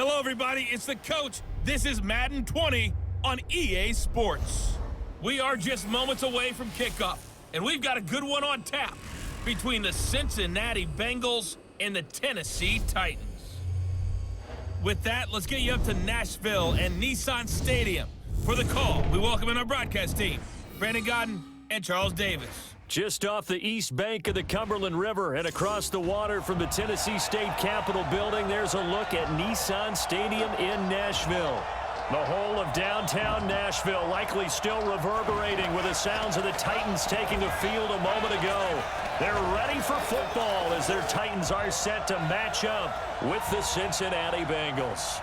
Hello, everybody. It's the coach. This is Madden 20 on EA Sports. We are just moments away from kickoff, and we've got a good one on tap between the Cincinnati Bengals and the Tennessee Titans. With that, let's get you up to Nashville and Nissan Stadium. For the call, we welcome in our broadcast team, Brandon Godden and Charles Davis. Just off the east bank of the Cumberland River and across the water from the Tennessee State Capitol building, there's a look at Nissan Stadium in Nashville. The whole of downtown Nashville likely still reverberating with the sounds of the Titans taking the field a moment ago. They're ready for football as their Titans are set to match up with the Cincinnati Bengals.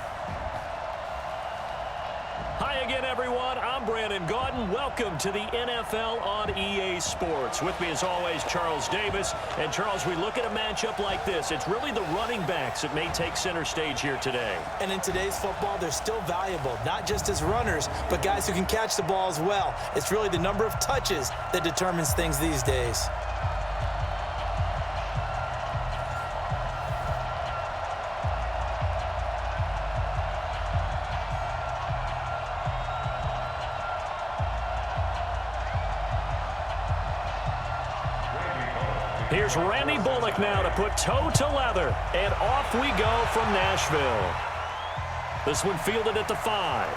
Hi again, everyone. I'm Brandon Godden. Welcome to the NFL on EA Sports. With me, as always, Charles Davis. And, Charles, we look at a matchup like this. It's really the running backs that may take center stage here today. And in today's football, they're still valuable, not just as runners, but guys who can catch the ball as well. It's really the number of touches that determines things these days. Here's Randy Bullock now to put toe to leather, and off we go from Nashville. This one fielded at the 5.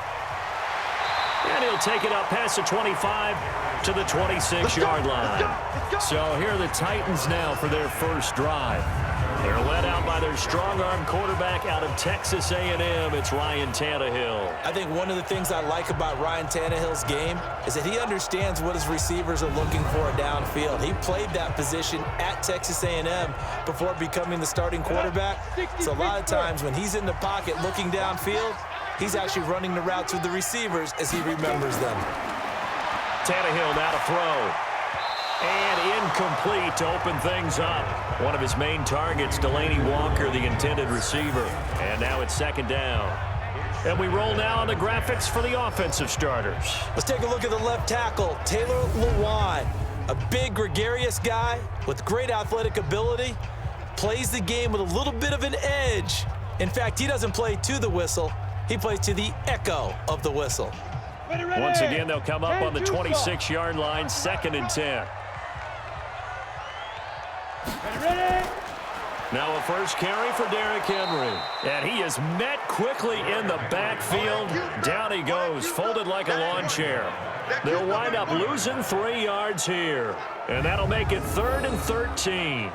And he'll take it up past the 25 to the 26-yard line. So here are the Titans now for their first drive. They're led out by their strong-arm quarterback out of Texas A&M. It's Ryan Tannehill. I think one of the things I like about Ryan Tannehill's game is that he understands what his receivers are looking for downfield. He played that position at Texas A&M before becoming the starting quarterback. So a lot of times when he's in the pocket looking downfield, he's actually running the routes with the receivers as he remembers them. Tannehill now to throw. And incomplete to open things up. One of his main targets, Delaney Walker, the intended receiver. And now it's second down. And we roll now on the graphics for the offensive starters. Let's take a look at the left tackle, Taylor Lewan. A big, gregarious guy with great athletic ability. Plays the game with a little bit of an edge. In fact, he doesn't play to the whistle. He plays to the echo of the whistle. Once again, they'll come up on the 26-yard line, 2nd and 10. Now a first carry for Derrick Henry. And he is met quickly in the backfield. Down he goes, folded like a lawn chair. They'll wind up losing 3 yards here. And that'll make it 3rd and 13.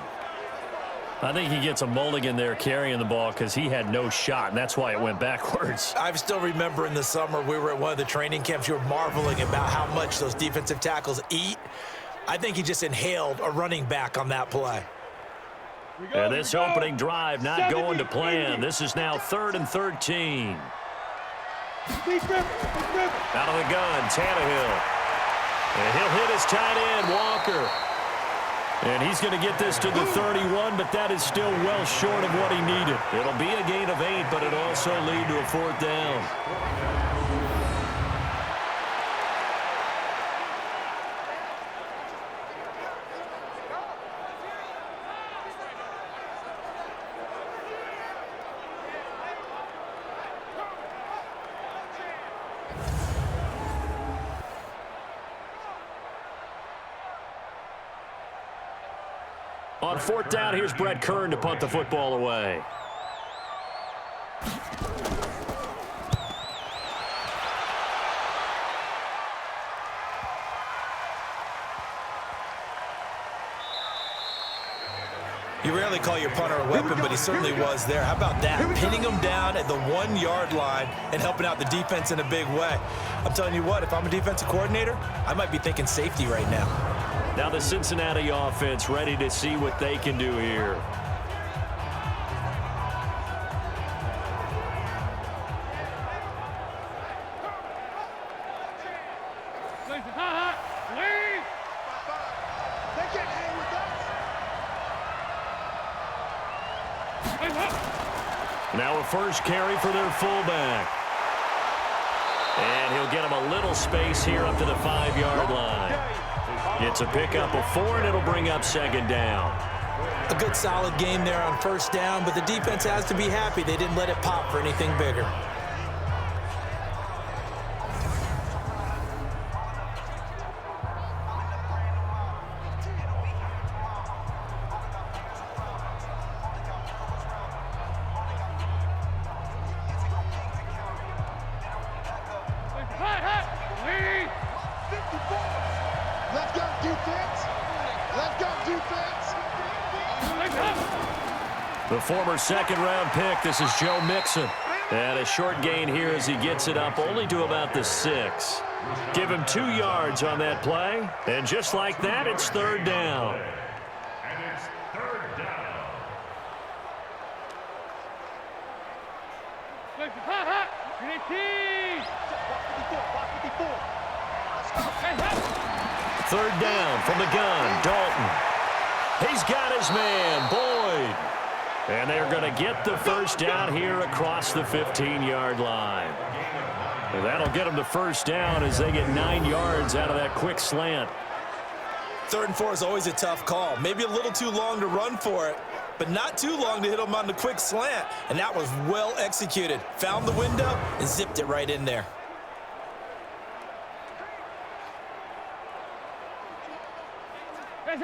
I think he gets a mulligan there carrying the ball because he had no shot, and that's why it went backwards. I still remember in the summer we were at one of the training camps. You were marveling about how much those defensive tackles eat. I think he just inhaled a running back on that play. And this opening drive not going to plan. This is now 3rd and 13. Out of the gun, Tannehill. And he'll hit his tight end, Walker. And he's going to get this to the 31, but that is still well short of what he needed. It'll be a gain of 8, but it'll also lead to a 4th down. On 4th down, here's Brett Kern to punt the football away. You rarely call your punter a weapon, but he certainly was there. How about that? Pinning him down at the 1-yard line and helping out the defense in a big way. I'm telling you what, if I'm a defensive coordinator, I might be thinking safety right now. Now the Cincinnati offense ready to see what they can do here. Now a first carry for their fullback. And he'll get him a little space here up to the 5-yard line. It's a pickup of 4, and it'll bring up 2nd down. A good solid game there on first down, but the defense has to be happy they didn't let it pop for anything bigger. The former second-round pick, this is Joe Mixon. And a short gain here as he gets it up only to about the 6. Give him 2 yards on that play. And just like that, it's third down. And it's third down. Third down from the gun, Dalton. He's got his man, Boyd. And they're going to get the first down here across the 15-yard line. And that'll get them the first down as they get 9 yards out of that quick slant. 3rd and 4 is always a tough call. Maybe a little too long to run for it, but not too long to hit them on the quick slant. And that was well executed. Found the window and zipped it right in there.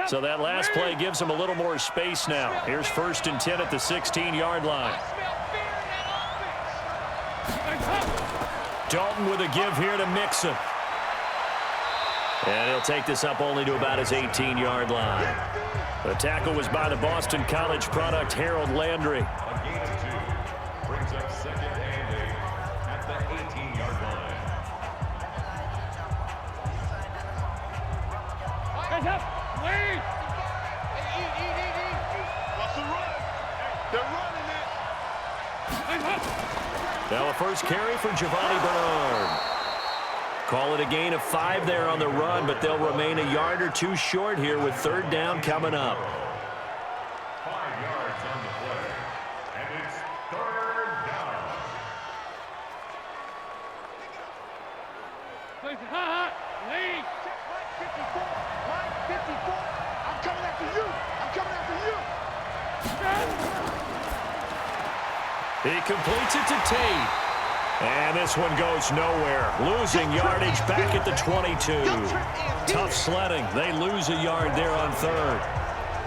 So that last play gives them a little more space now. Here's 1st and 10 at the 16-yard line. Dalton with a give here to Mixon. And he'll take this up only to about his 18-yard line. The tackle was by the Boston College product, Harold Landry. A gain of 2. Brings up 2nd and 8 at the 18-yard line. Now a first carry for Giovanni Bernard. Call it a gain of 5 there on the run, but they'll remain a yard or 2 short here with 3rd down coming up. 5 yards on the play. And it's 3rd down. Lee. Line 54. Line 54. I'm coming after you. I'm coming after you. He completes it to Tate. And this one goes nowhere. Losing yardage back at the 22. Tough sledding. They lose a yard there on 3rd.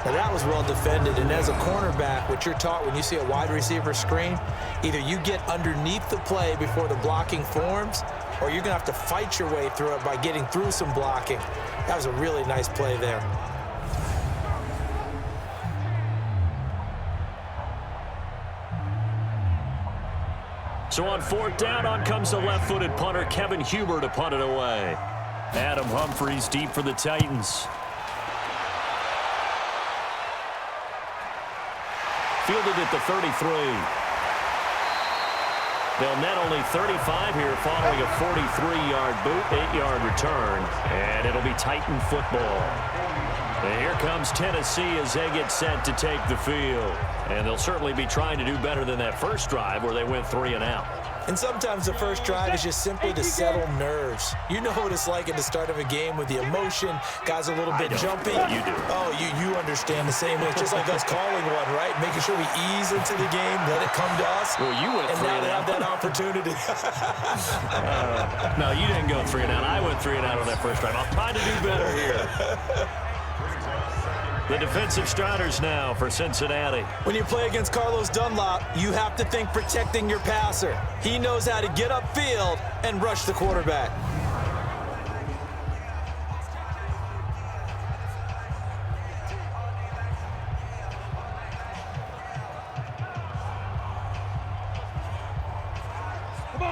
Now that was well defended, and as a cornerback, what you're taught when you see a wide receiver screen, either you get underneath the play before the blocking forms, or you're going to have to fight your way through it by getting through some blocking. That was a really nice play there. So on 4th down, on comes the left-footed punter, Kevin Huber, to punt it away. Adam Humphries deep for the Titans. Fielded at the 33. They'll net only 35 here following a 43-yard boot, 8-yard return, and it'll be Titan football. And here comes Tennessee as they get set to take the field. And they'll certainly be trying to do better than that first drive where they went 3 and out. And sometimes the first drive is just simply to settle nerves. You know what it's like at the start of a game with the emotion, guys a little bit jumpy. You do. Oh, you understand the same way. It's just like us calling one, right? Making sure we ease into the game, let it come to us. Well, you went 3 and now and they out. have that opportunity. No, you didn't go 3 and out. I went 3 and out on that first drive. I'll try to do better here. The defensive starters now for Cincinnati. When you play against Carlos Dunlop, you have to think protecting your passer. He knows how to get upfield and rush the quarterback.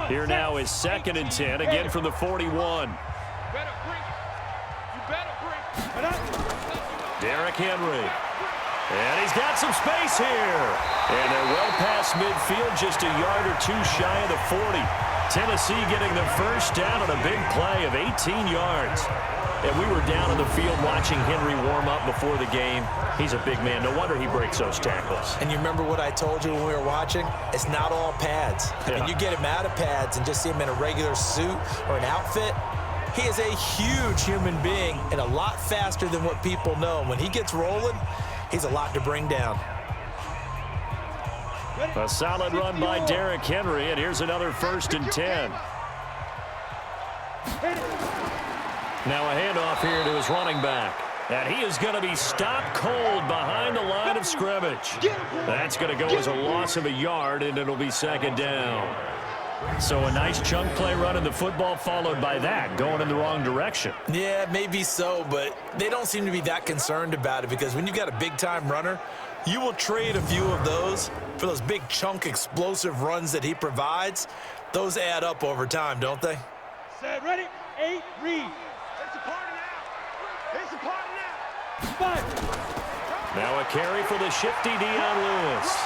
Here now is 2nd and 10, again from the 41. Derrick Henry. And he's got some space here. And they're well past midfield, just a yard or 2 shy of the 40. Tennessee getting the first down on a big play of 18 yards. And we were down in the field watching Henry warm up before the game. He's a big man. No wonder he breaks those tackles. And you remember what I told you when we were watching? It's not all pads. I mean, you get him out of pads and just see him in a regular suit or an outfit. He is a huge human being and a lot faster than what people know. When he gets rolling, He's a lot to bring down. A solid run by Derrick Henry, and here's another 1st and 10. Now a handoff here to his running back. And he is going to be stopped cold behind the line of scrimmage. That's going to go as a loss of a yard, and it'll be 2nd down. So a nice chunk play run in the football followed by that, going in the wrong direction. Yeah, maybe so, but they don't seem to be that concerned about it because when you've got a big-time runner, you will trade a few of those for those big chunk explosive runs that he provides. Those add up over time, don't they? Set, ready, 8, read. It's a party now. It's a party now. 5. Now a carry for the shifty Dion Lewis.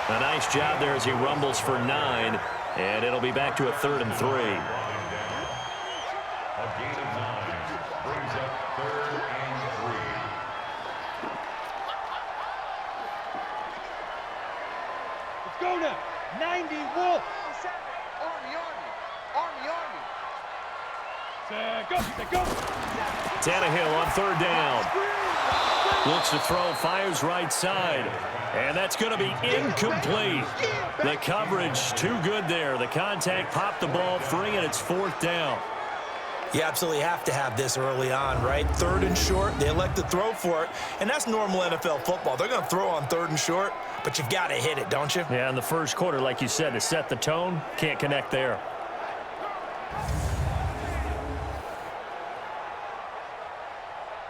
A nice job there as he rumbles for 9, and it'll be back to a 3rd and 3. A gain of 9 brings up 3rd and 3. Let's go now. 90, Wolf. Army. Go. Tannehill on 3rd down. Looks to throw, fires right side. And that's going to be incomplete. The coverage too good there. The contact popped the ball free, and it's 4th down. You absolutely have to have this early on, right? 3rd and short, they elect to throw for it, and that's normal NFL football. They're going to throw on 3rd and short, but you've got to hit it, don't you? Yeah, in the first quarter, like you said, to set the tone, can't connect there.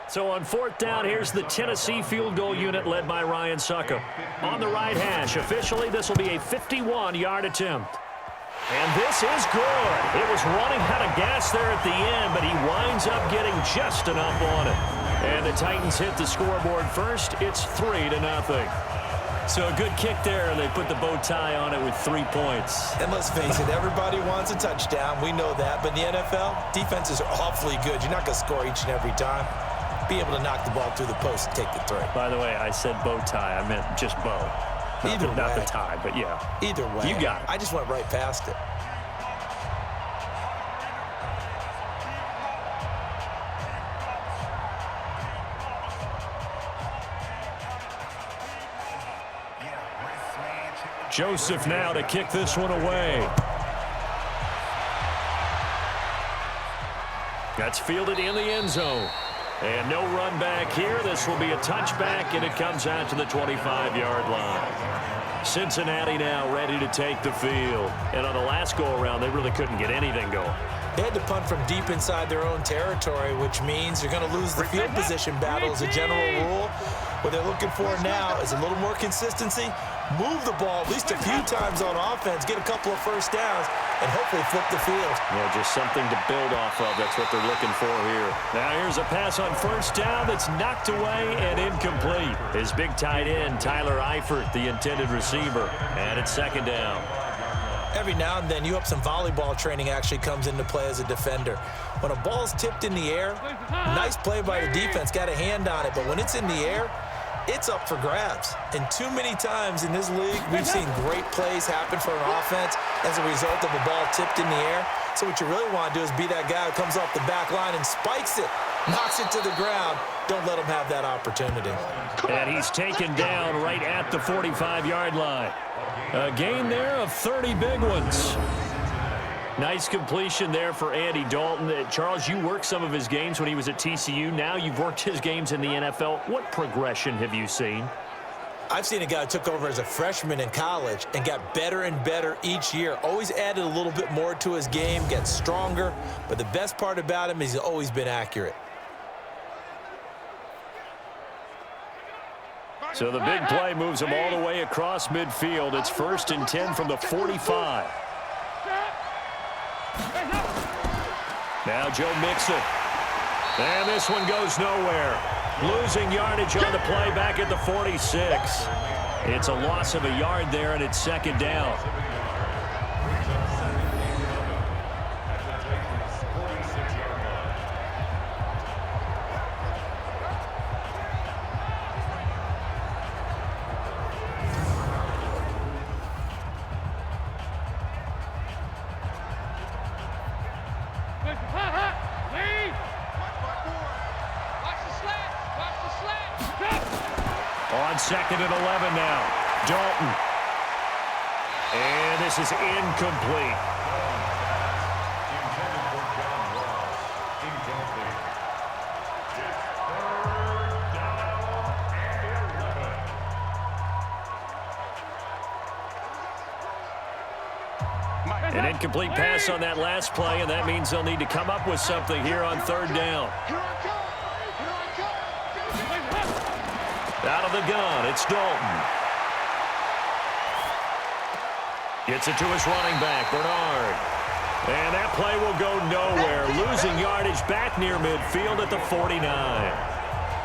So on 4th down, here's the Tennessee field goal unit led by Ryan Succop. On the right hash, officially, this will be a 51-yard attempt. And this is good. It was running out of gas there at the end, but he winds up getting just enough on it. And the Titans hit the scoreboard first. It's 3-0. So a good kick there, and they put the bow tie on it with 3 points. And let's face it, everybody wants a touchdown. We know that. But in the NFL, defenses are awfully good. You're not going to score each and every time. Be able to knock the ball through the post and take the throw. By the way, I said bow tie. I meant just bow. Not the tie, but yeah. Either way. You got it. I just went right past it. Joseph now to kick this one away. That's fielded in the end zone. And no run back here. This will be a touchback, and it comes out to the 25-yard line. Cincinnati now ready to take the field. And on the last go-around, they really couldn't get anything going. They had to punt from deep inside their own territory, which means you're going to lose the field position battle as a general rule. What they're looking for now is a little more consistency, move the ball at least a few times on offense, get a couple of first downs, and hopefully flip the field. Yeah, just something to build off of. That's what they're looking for here. Now here's a pass on 1st down that's knocked away and incomplete. His big tight end, Tyler Eifert, the intended receiver. And it's 2nd down. Every now and then, you hope some volleyball training actually comes into play as a defender. When a ball's tipped in the air, nice play by the defense, got a hand on it, but when it's in the air, it's up for grabs. And too many times in this league, we've seen great plays happen for an offense as a result of a ball tipped in the air. So what you really want to do is be that guy who comes off the back line and spikes it, knocks it to the ground. Don't let him have that opportunity. And he's taken down right at the 45-yard line. A gain there of 30 big ones. Nice completion there for Andy Dalton. Charles, you worked some of his games when he was at TCU. Now you've worked his games in the NFL. What progression have you seen? I've seen a guy who took over as a freshman in college and got better and better each year. Always added a little bit more to his game, gets stronger. But the best part about him is he's always been accurate. So the big play moves him all the way across midfield. It's 1st and 10 from the 45. Now Joe Mixon. And this one goes nowhere. Losing yardage on the play back at the 46. It's a loss of a yard there, and it's 2nd down. On 2nd and 11 now. Dalton. And this is incomplete. Intended for John Ross. Incomplete. It's 3rd down and 11. An incomplete pass on that last play, and that means they'll need to come up with something here on 3rd down. Out of the gun, it's Dalton. Gets it to his running back, Bernard. And that play will go nowhere, losing yardage back near midfield at the 49.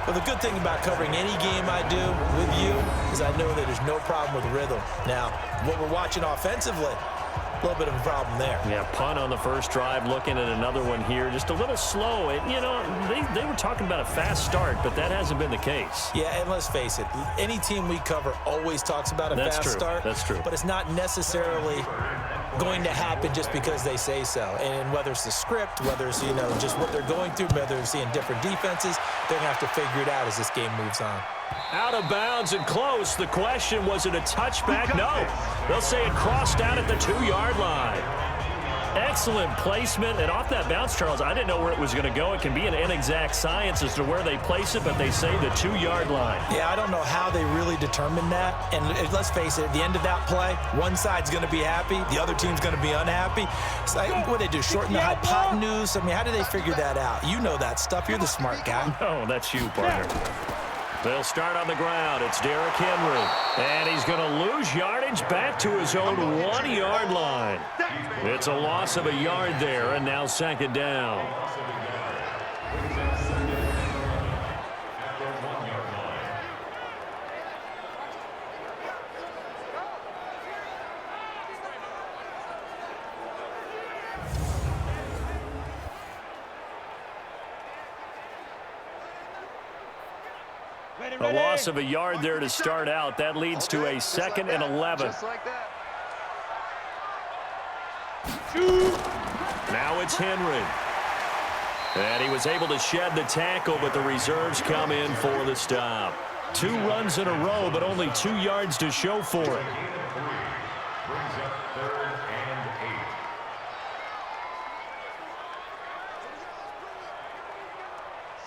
Well, the good thing about covering any game I do with you is I know that there's no problem with rhythm. Now, what we're watching offensively, a little bit of a problem there. Yeah, punt on the first drive, looking at another one here. Just a little slow. You know, they were talking about a fast start, but that hasn't been the case. Yeah, and let's face it, any team we cover always talks about a fast start. That's true. But it's not necessarily going to happen just because they say so. And whether it's the script, whether it's, you know, just what they're going through, whether they're seeing different defenses, they're going to have to figure it out as this game moves on. Out of bounds and close. The question, was it a touchback? No. They'll say it crossed out at the 2-yard line. Excellent placement. And off that bounce, Charles, I didn't know where it was going to go. It can be an inexact science as to where they place it, but they say the 2-yard line. Yeah, I don't know how they really determined that. And let's face it, at the end of that play, one side's going to be happy, the other team's going to be unhappy. It's like, what do they do, shorten the hypotenuse? I mean, how do they figure that out? You know that stuff. You're the smart guy. No, that's you, partner. They'll start on the ground. It's Derrick Henry. And he's going to lose yardage back to his own 1-yard line. It's a loss of a yard there, and now 2nd down. A loss of a yard there to start out. That leads to a 2nd and 11. Now it's Henry. And he was able to shed the tackle, but the reserves come in for the stop. 2 runs in a row, but only 2 yards to show for it. Brings up 3rd and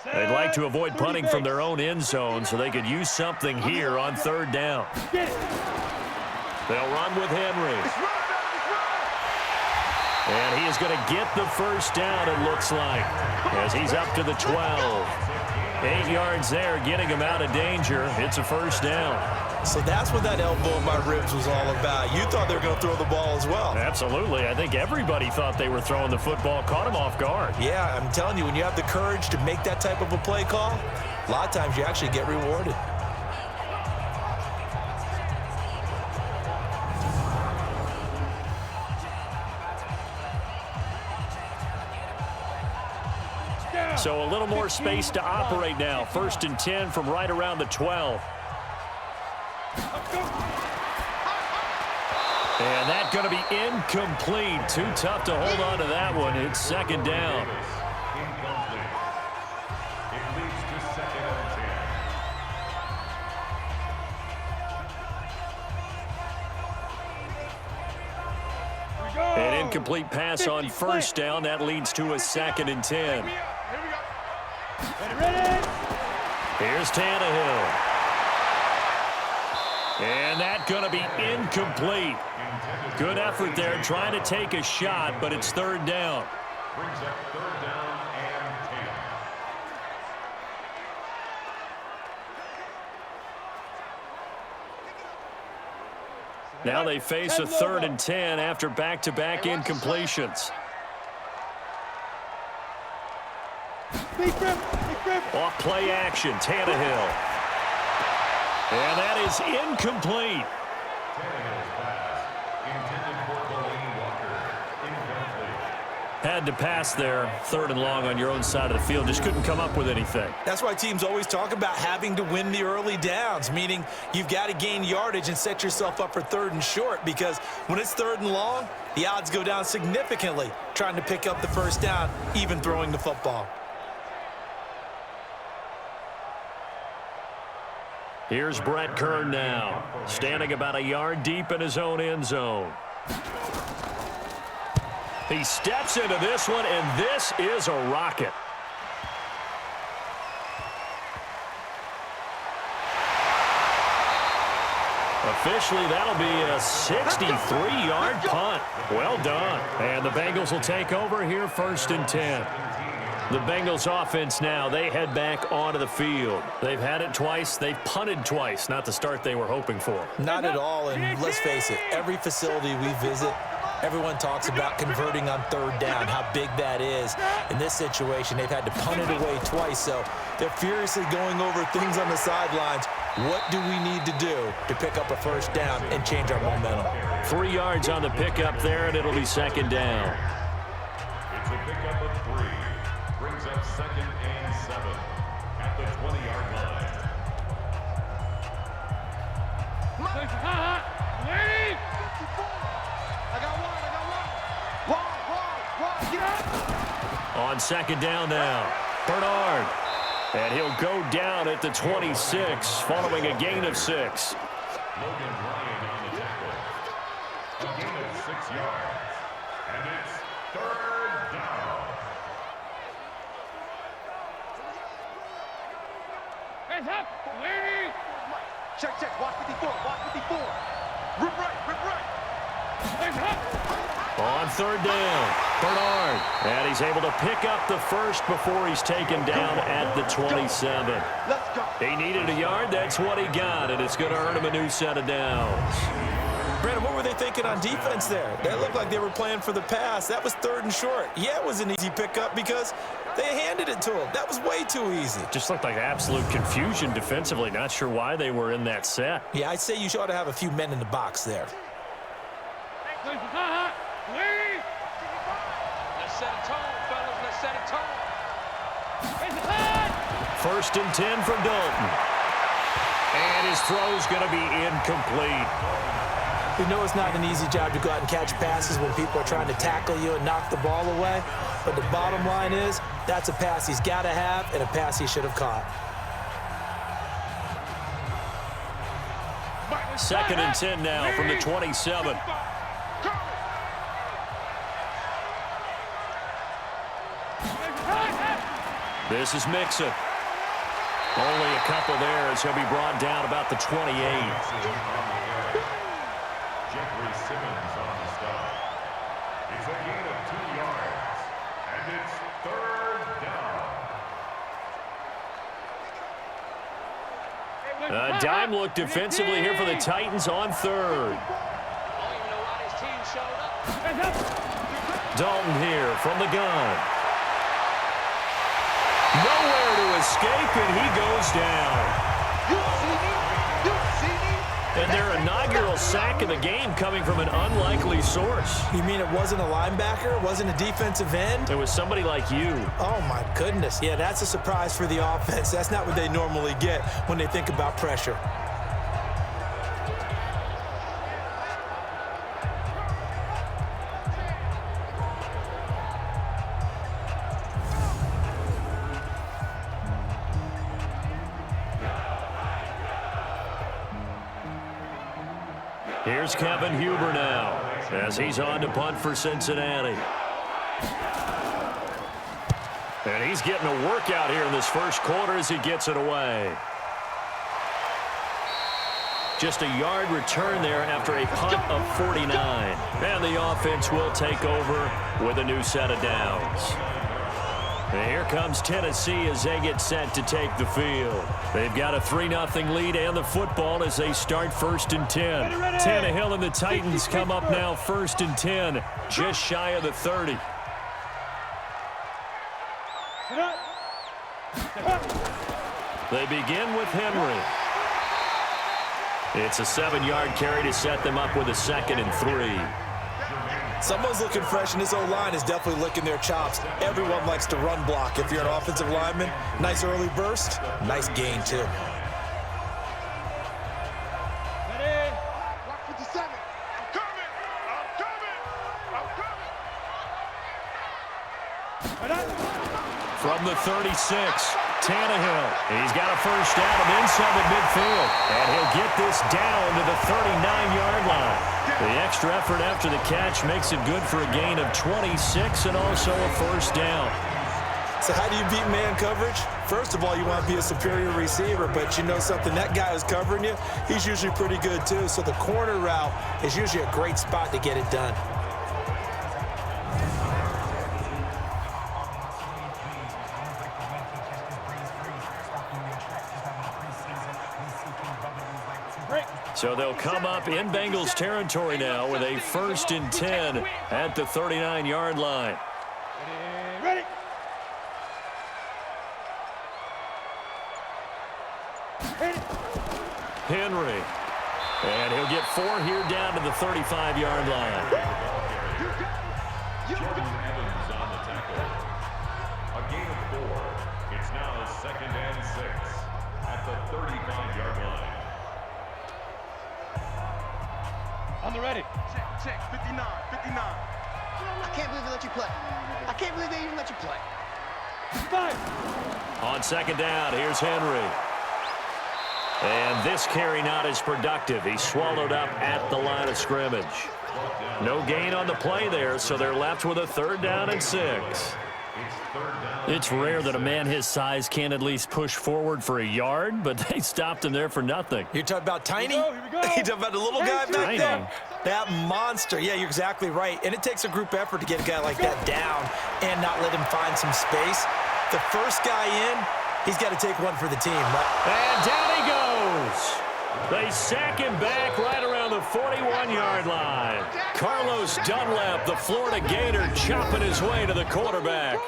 8. They'd like to avoid punting from their own end zone so they could use something here on 3rd down. They'll run with Henry. And he is going to get the first down, it looks like, as he's up to the 12. 8 yards there, getting him out of danger. It's a first down. So that's what that elbow in my ribs was all about. You thought they were going to throw the ball as well. Absolutely. I think everybody thought they were throwing the football, caught him off guard. Yeah, I'm telling you, when you have the courage to make that type of a play call, a lot of times you actually get rewarded. So a little more space to operate now. 1st and 10 from right around the 12. And that's going to be incomplete. Too tough to hold on to that one. It's 2nd down. Incomplete. It leads to 2nd and 10. An incomplete pass on 1st down. That leads to a 2nd and 10. Here's Tannehill. And that's going to be incomplete. Good effort there trying to take a shot, but it's 3rd down. Brings up 3rd down and 10. Now they face a 3rd and 10 after back-to-back incompletions. Off play action, Tannehill. And that is incomplete. Tannehill's pass, intended for Delaney Walker, incomplete. Had to pass there, 3rd and long on your own side of the field. Just couldn't come up with anything. That's why teams always talk about having to win the early downs, meaning you've got to gain yardage and set yourself up for 3rd and short, because when it's 3rd and long, the odds go down significantly trying to pick up the first down, even throwing the football. Here's Brett Kern now, standing about a yard deep in his own end zone. He steps into this one, and this is a rocket. Officially, that'll be a 63-yard punt. Well done. And the Bengals will take over here, 1st and 10. The Bengals offense now, they head back onto the field. They've had it twice. They've punted twice. Not the start they were hoping for. Not at all, and let's face it, every facility we visit, everyone talks about converting on 3rd down, how big that is. In this situation, they've had to punt it away twice, so they're furiously going over things on the sidelines. What do we need to do to pick up a 1st down and change our momentum? 3 yards on the pickup there, and it'll be 2nd down. It's a pickup of 3. Brings up 2nd and 7 at the 20-yard line. On 2nd down now, Bernard. And he'll go down at the 26, following a gain of 6. Logan Ryan on the tackle. A gain of 6 yards. And it's 3rd down. Hands up! Lady! Check. Watch 54. Watch 54. Rip right. Hands up! On 3rd down, Bernard. And he's able to pick up the 1st before he's taken down at the 27. Let's go. He needed a yard. That's what he got, and it's going to earn him a new set of downs. Brandon, what were they thinking on defense there? They looked like they were playing for the pass. That was 3rd and short. Yeah, it was an easy pickup because they handed it to him. That was way too easy. Just looked like absolute confusion defensively. Not sure why they were in that set. Yeah, I'd say you ought to have a few men in the box there. Let's set a tone, fellas. Let's set a tone. 1st and 10 for Dalton. And his throw's going to be incomplete. We know it's not an easy job to go out and catch passes when people are trying to tackle you and knock the ball away. But the bottom line is, that's a pass he's got to have and a pass he should have caught. 2nd and 10 now from the 27. This is Mixon. Only a couple there as he'll be brought down about the 28. Jeffrey Simmons on the stop. It's a gain of 2 yards. And it's 3rd down. A dime look defensively here for the Titans on 3rd. Dalton here from the gun. Nowhere to escape, and he goes down. And their inaugural sack of the game coming from an unlikely source. You mean it wasn't a linebacker? It wasn't a defensive end? It was somebody like you. Oh, my goodness. Yeah, that's a surprise for the offense. That's not what they normally get when they think about pressure. Here's Kevin Huber now as he's on to punt for Cincinnati. And he's getting a workout here in this 1st quarter as he gets it away. Just a yard return there after a punt of 49. And the offense will take over with a new set of downs. And here comes Tennessee as they get set to take the field. They've got a 3-0 lead and the football as they start 1st and 10. Tannehill and the Titans come up now 1st and 10, just shy of the 30. They begin with Henry. It's a 7-yard carry to set them up with a 2nd and 3. Someone's looking fresh, and this O-line is definitely licking their chops. Everyone likes to run block. If you're an offensive lineman, nice early burst, nice gain, too. Block 57. I'm coming. From the 36, Tannehill. He's got a first down of inside the midfield. And he'll get this down to the 39-yard line. The extra effort after the catch makes it good for a gain of 26 and also a first down. So how do you beat man coverage? First of all, you want to be a superior receiver, but you know something, that guy who's covering you, he's usually pretty good too. So the corner route is usually a great spot to get it done. So they'll come up in Bengals territory now with a 1st and 10 at the 39-yard line. Ready? Henry. And he'll get 4 here down to the 35-yard line. Jordan Evans on the tackle. A gain of 4. It's now 2nd and 6 at the 35-yard line. On the ready. Check, 59, 59. I can't believe they let you play. I can't believe they even let you play. 5. On 2nd down, here's Henry. And this carry not as productive. He's swallowed up at the line of scrimmage. No gain on the play there, so they're left with a 3rd down and 6. It's rare that a man his size can at least push forward for a yard, but they stopped him there for nothing. You're talking about Tiny? Here we go. You're talking about the little guy back Tiny. there? That monster. Yeah, you're exactly right. And it takes a group effort to get a guy like that down and not let him find some space. The first guy in, he's got to take one for the team. And down he goes. They sack him back right around the 41-yard line. Carlos Dunlap, the Florida Gator, chopping his way to the quarterback.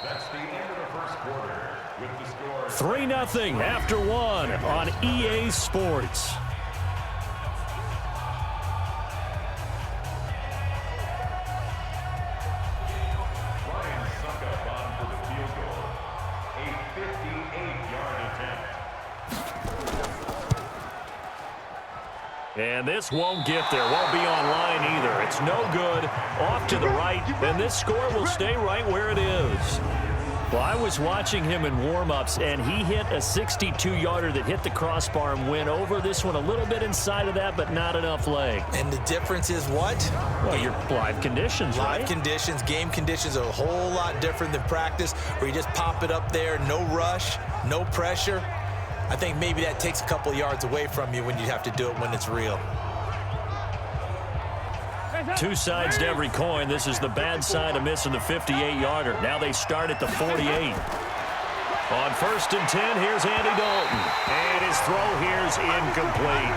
That's the end of the first quarter with the score 3-0 after 1 on EA Sports. Ryan Suckup on for the field goal. A 58-yard attempt. And this won't get there. Won't be online either. It's no good. Off to the right. And this score will stay right where it is. Well, I was watching him in warm-ups, and he hit a 62-yarder that hit the crossbar and went over. This one a little bit inside of that, but not enough leg. And the difference is what? Well, your live conditions, right? Live conditions, game conditions are a whole lot different than practice, where you just pop it up there, no rush, no pressure. I think maybe that takes a couple yards away from you when you have to do it when it's real. Two sides to every coin. This is the bad side of missing the 58-yarder. Now they start at the 48. On 1st and 10, here's Andy Dalton. And his throw here's incomplete.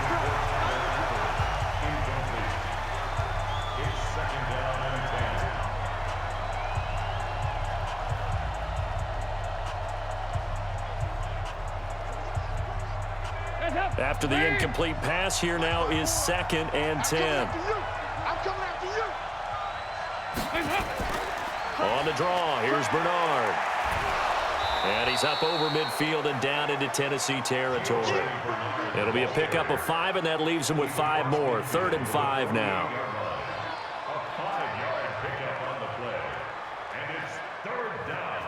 It's 2nd down and 10. After the incomplete pass, here now is 2nd and 10. I'm coming after you. On the draw, here's Bernard. And he's up over midfield and down into Tennessee territory. It'll be a pickup of 5, and that leaves him with 5 more. 3rd and 5 now. A 5-yard pickup on the play. And it's 3rd down.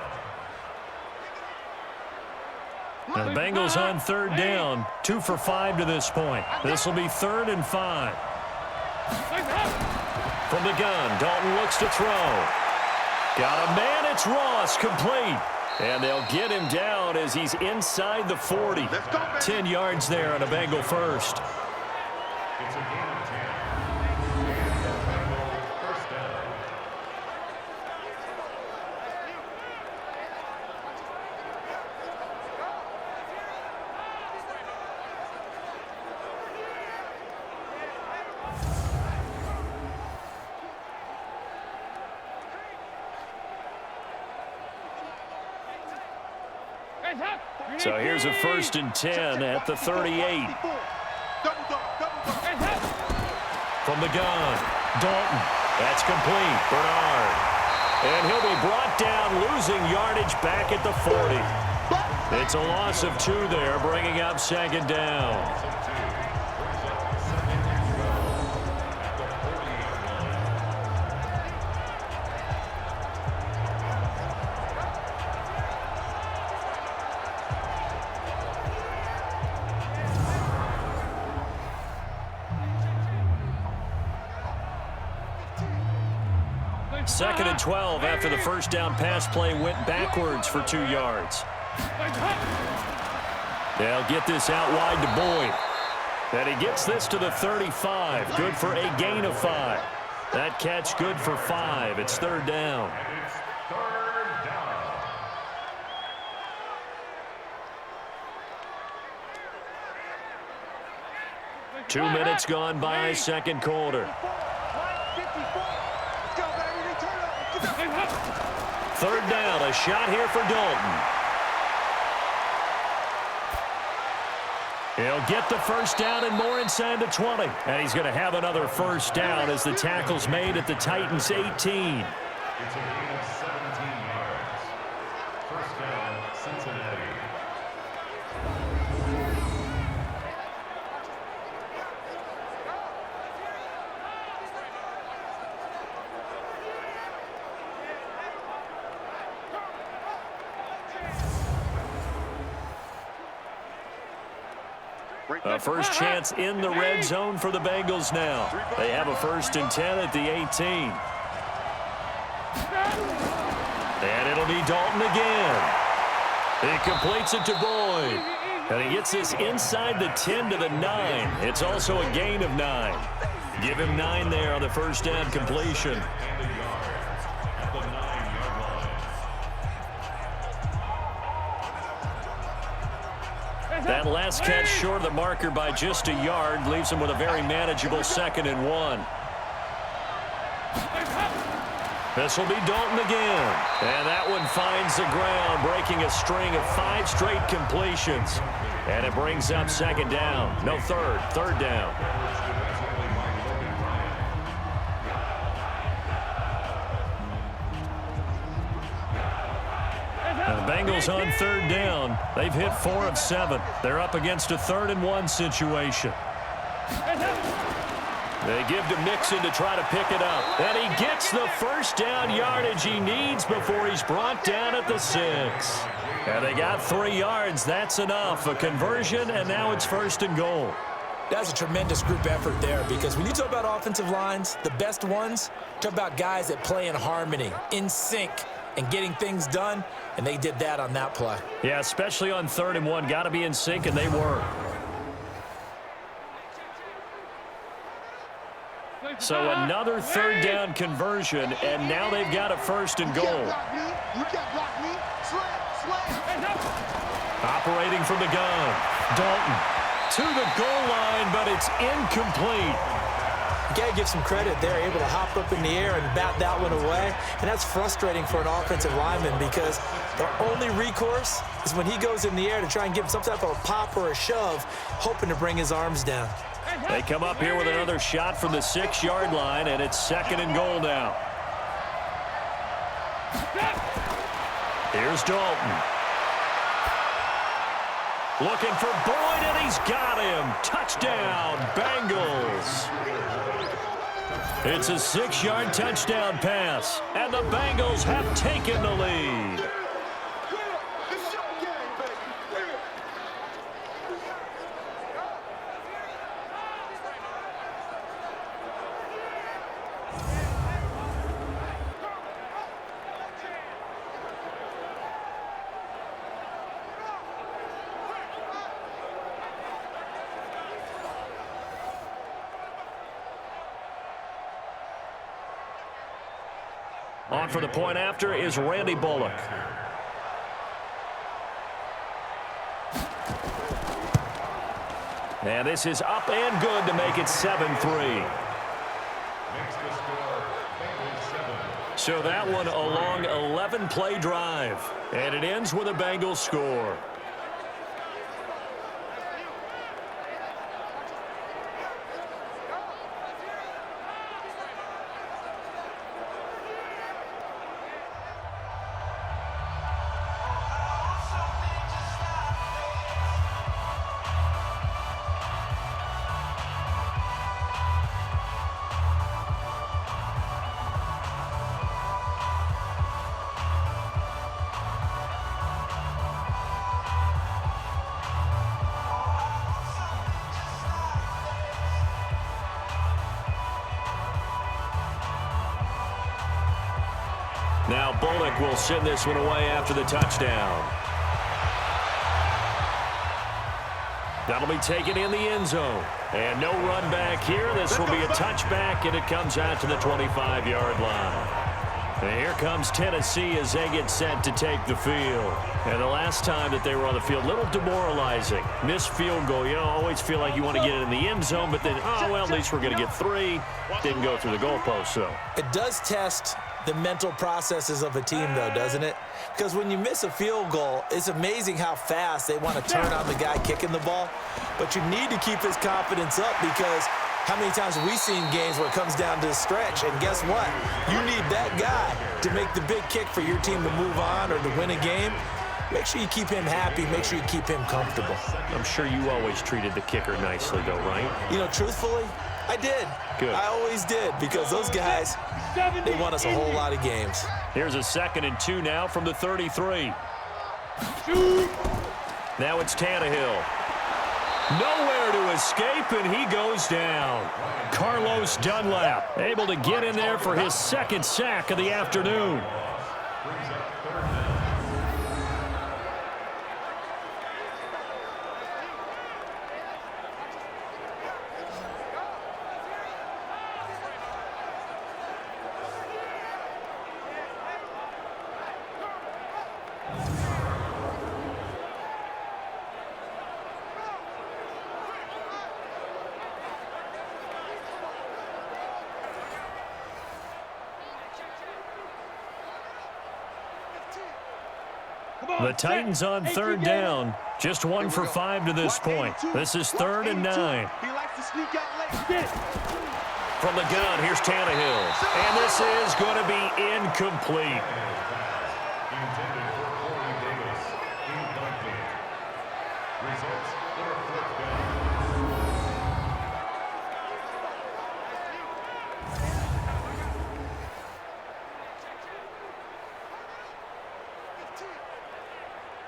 Now the Bengals on 3rd down. 2 for 5 to this point. This will be 3rd and 5. From the gun, Dalton looks to throw. Got a man, it's Ross, complete. And they'll get him down as he's inside the 40. 10 yards there on a Bengal first. It's a gain of 10. And the Bengals first down. So here's a 1st and 10 at the 38. From the gun, Dalton. That's complete. Bernard. And he'll be brought down, losing yardage back at the 40. It's a loss of 2 there, bringing up 2nd down. Second and 12 after the 1st down pass play went backwards for 2 yards. They'll get this out wide to Boyd. And he gets this to the 35. Good for a gain of 5. That catch good for 5. It's 3rd down. And it's 3rd down. 2 minutes gone by, 2nd quarter. 3rd down, a shot here for Dalton. He'll get the 1st down and more inside the 20. And he's going to have another 1st down as the tackle's made at the Titans' 18. It's a gain of 17 yards. 1st down, Cincinnati. A first chance in the red zone for the Bengals now. They have a 1st and 10 at the 18. And it'll be Dalton again. He completes it to Boyd. And he gets this inside the 10 to the 9. It's also a gain of 9. Give him 9 there on the 1st down completion. That last catch short of the marker by just a yard leaves him with a very manageable 2nd and 1. This will be Dalton again. And that one finds the ground, breaking a string of 5 straight completions. And it brings up 2nd down. No, 3rd down. And the Bengals on 3rd down. They've hit 4 of 7. They're up against a 3rd and 1 situation. They give to Mixon to try to pick it up. And he gets the 1st down yardage he needs before he's brought down at the 6. And they got 3 yards. That's enough. A conversion, and now it's 1st and goal. That's a tremendous group effort there, because when you talk about offensive lines, the best ones, talk about guys that play in harmony, in sync, and getting things done, and they did that on that play. Yeah, especially on 3rd and 1. Got to be in sync, and they were. So another 3rd down conversion, and now they've got a 1st and goal. Operating from the gun, Dalton to the goal line, but it's incomplete. You got to give some credit. They're able to hop up in the air and bat that one away, and that's frustrating for an offensive lineman, because their only recourse is when he goes in the air to try and give him some type of a pop or a shove, hoping to bring his arms down. They come up here with another shot from the 6-yard line, and it's 2nd and goal now. Here's Dalton. Looking for Boyd, and he's got him. Touchdown, Bengals. It's a 6-yard touchdown pass, and the Bengals have taken the lead. On for the point after is Randy Bullock. And this is up and good to make it 7-3. So that one a long 11-play drive. And it ends with a Bengals score. Now Bullock will send this one away after the touchdown. That'll be taken in the end zone. And no run back here. This will be a touchback, and it comes out to the 25-yard line. And here comes Tennessee as they get set to take the field. And the last time that they were on the field, a little demoralizing. Missed field goal. You always feel like you want to get it in the end zone, but then, oh, well, at least we're going to get 3. Didn't go through the goalpost, though. It does test the mental processes of a team, though, doesn't it? Because when you miss a field goal, it's amazing how fast they want to turn on the guy kicking the ball. But you need to keep his confidence up, because how many times have we seen games where it comes down to the stretch, and guess what? You need that guy to make the big kick for your team to move on or to win a game. Make sure you keep him happy. Make sure you keep him comfortable. I'm sure you always treated the kicker nicely, though, right? You know, truthfully, I did. Good. I always did, because those guys, they won us a whole lot of games. Here's a 2nd and 2 now from the 33. Now it's Tannehill. Nowhere to escape, and he goes down. Carlos Dunlap able to get in there for his 2nd sack of the afternoon. The Titans on 3rd down. Just 1 for 5 to this point. This is 3rd and 9. From the gun, here's Tannehill. And this is going to be incomplete.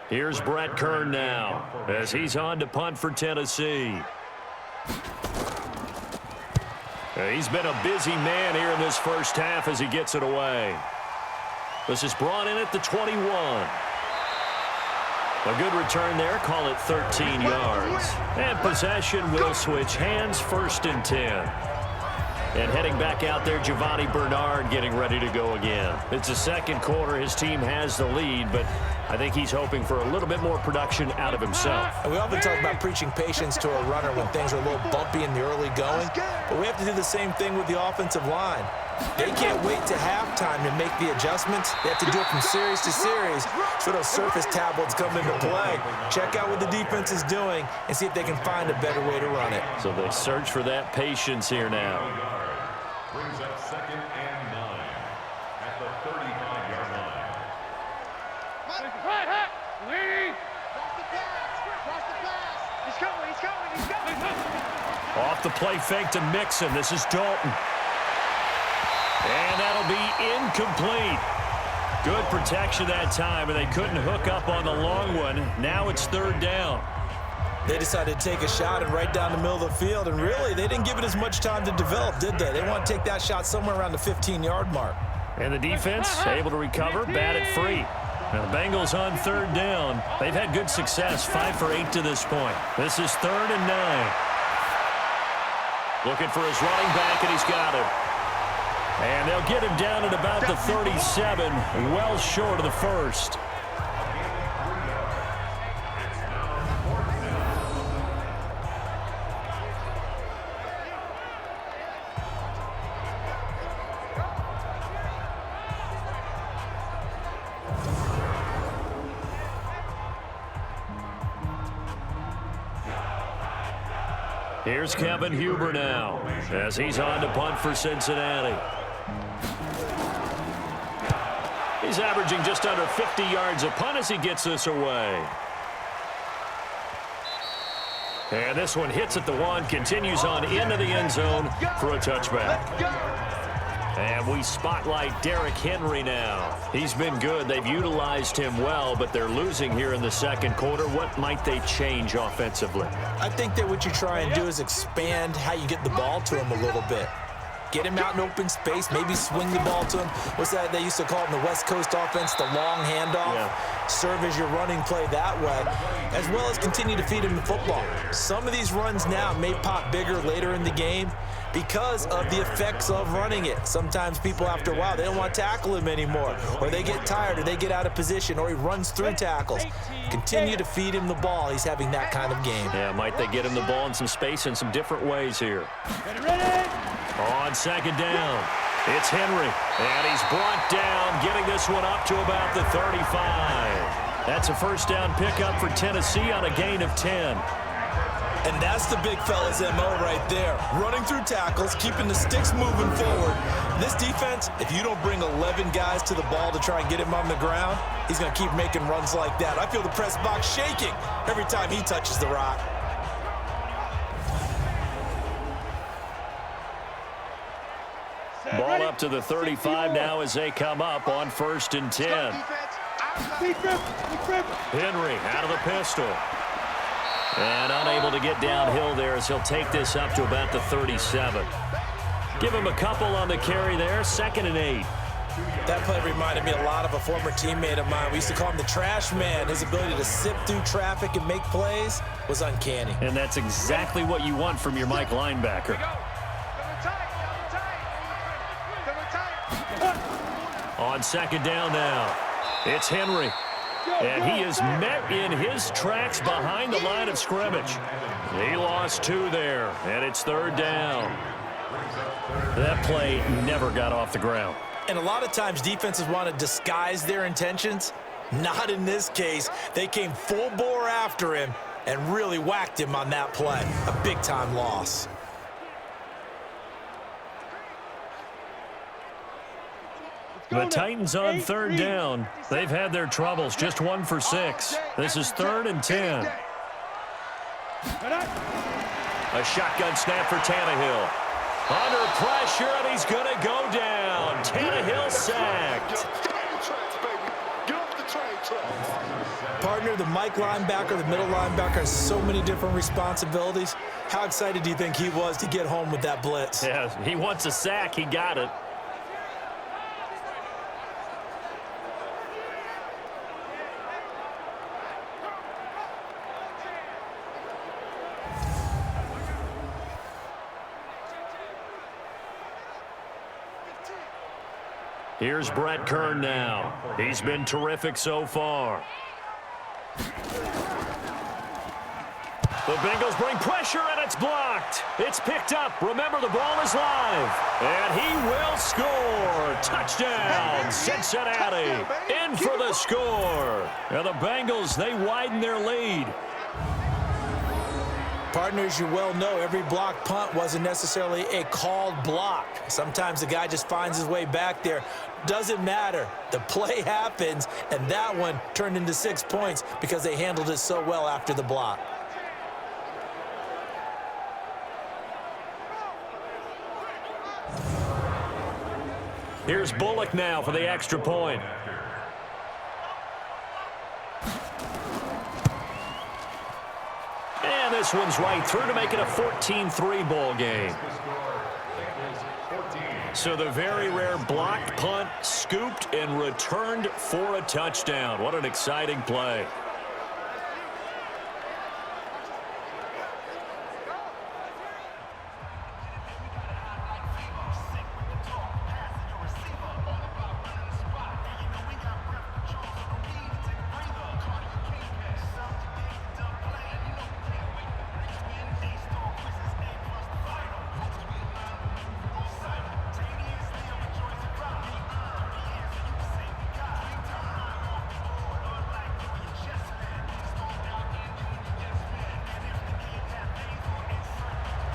Here's Brett Kern now as he's on to punt for Tennessee. He's been a busy man here in this first half as he gets it away. This is brought in at the 21. A good return there. Call it 13 yards. And possession will switch hands. 1st and 10. And heading back out there, Giovanni Bernard getting ready to go again. It's the 2nd quarter. His team has the lead, but I think he's hoping for a little bit more production out of himself. And we often talk about preaching patience to a runner when things are a little bumpy in the early going, but we have to do the same thing with the offensive line. They can't wait to halftime to make the adjustments. They have to do it from series to series so those surface tablets come into play. Check out what the defense is doing and see if they can find a better way to run it. So they search for that patience here now. Brings up 2nd and 9 at the 35-yard line. Off the play fake to Mixon. This is Dalton. And that'll be incomplete. Good protection that time, and they couldn't hook up on the long one. Now it's 3rd down. They decided to take a shot and right down the middle of the field, and really, they didn't give it as much time to develop, did they? They want to take that shot somewhere around the 15-yard mark. And the defense able to recover, bat it free. Now the Bengals on 3rd down. They've had good success, 5 for 8 to this point. This is 3rd and 9. Looking for his running back, and he's got him. And they'll get him down at about the 37, well short of the 1st. Here's Kevin Huber now as he's on to punt for Cincinnati. He's averaging just under 50 yards a punt as he gets this away. And this one hits at the 1, continues on into the end zone for a touchback. And we spotlight Derrick Henry now. He's been good. They've utilized him well, but they're losing here in the 2nd quarter. What might they change offensively? I think that what you try and do is expand how you get the ball to him a little bit. Get him out in open space, maybe swing the ball to him. What's that they used to call it in the West Coast offense, the long handoff? Yeah. Serve as your running play that way, as well as continue to feed him the football. Some of these runs now may pop bigger later in the game because of the effects of running it. Sometimes people, after a while, they don't want to tackle him anymore, or they get tired, or they get out of position, or he runs through tackles. Continue to feed him the ball. He's having that kind of game. Yeah, might they get him the ball in some space in some different ways here. On second down, it's Henry, and he's brought down, getting this one up to about the 35. That's a first down pickup for Tennessee on a gain of 10. And that's the big fella's MO right there. Running through tackles, keeping the sticks moving forward. This defense, if you don't bring 11 guys to the ball to try and get him on the ground, he's going to keep making runs like that. I feel the press box shaking every time he touches the rock. Ball up to the 35 now as they come up on 1st and 10. Henry out of the pistol. And unable to get downhill there as he'll take this up to about the 37. Give him a couple on the carry there, 2nd and 8. That play reminded me a lot of a former teammate of mine. We used to call him the trash man. His ability to sift through traffic and make plays was uncanny. And that's exactly what you want from your Mike linebacker. On 2nd down now, it's Henry. And he is met in his tracks behind the line of scrimmage. He lost 2 there, and it's 3rd down. That play never got off the ground. And a lot of times defenses want to disguise their intentions. Not in this case. They came full bore after him and really whacked him on that play. A big-time loss. The Titans on 3rd down. They've had their troubles, just 1 for 6. This is 3rd and 10. A shotgun snap for Tannehill. Under pressure, and he's going to go down. Tannehill sacked. Partner, the Mike linebacker, the middle linebacker has so many different responsibilities. How excited do you think he was to get home with that blitz? Yeah, he wants a sack. He got it. Here's Brett Kern now. He's been terrific so far. The Bengals bring pressure, and it's blocked. It's picked up. Remember, the ball is live. And he will score. Touchdown, Cincinnati. In for the score. And the Bengals, they widen their lead. Partners, you well know every blocked punt wasn't necessarily a called block. Sometimes the guy just finds his way back there. Doesn't matter. The play happens, and that one turned into 6 points because they handled it so well after the block. Here's Bullock now for the extra point. And this one's right through to make it a 14-3 ball game. So the very rare blocked punt, scooped and returned for a touchdown. What an exciting play.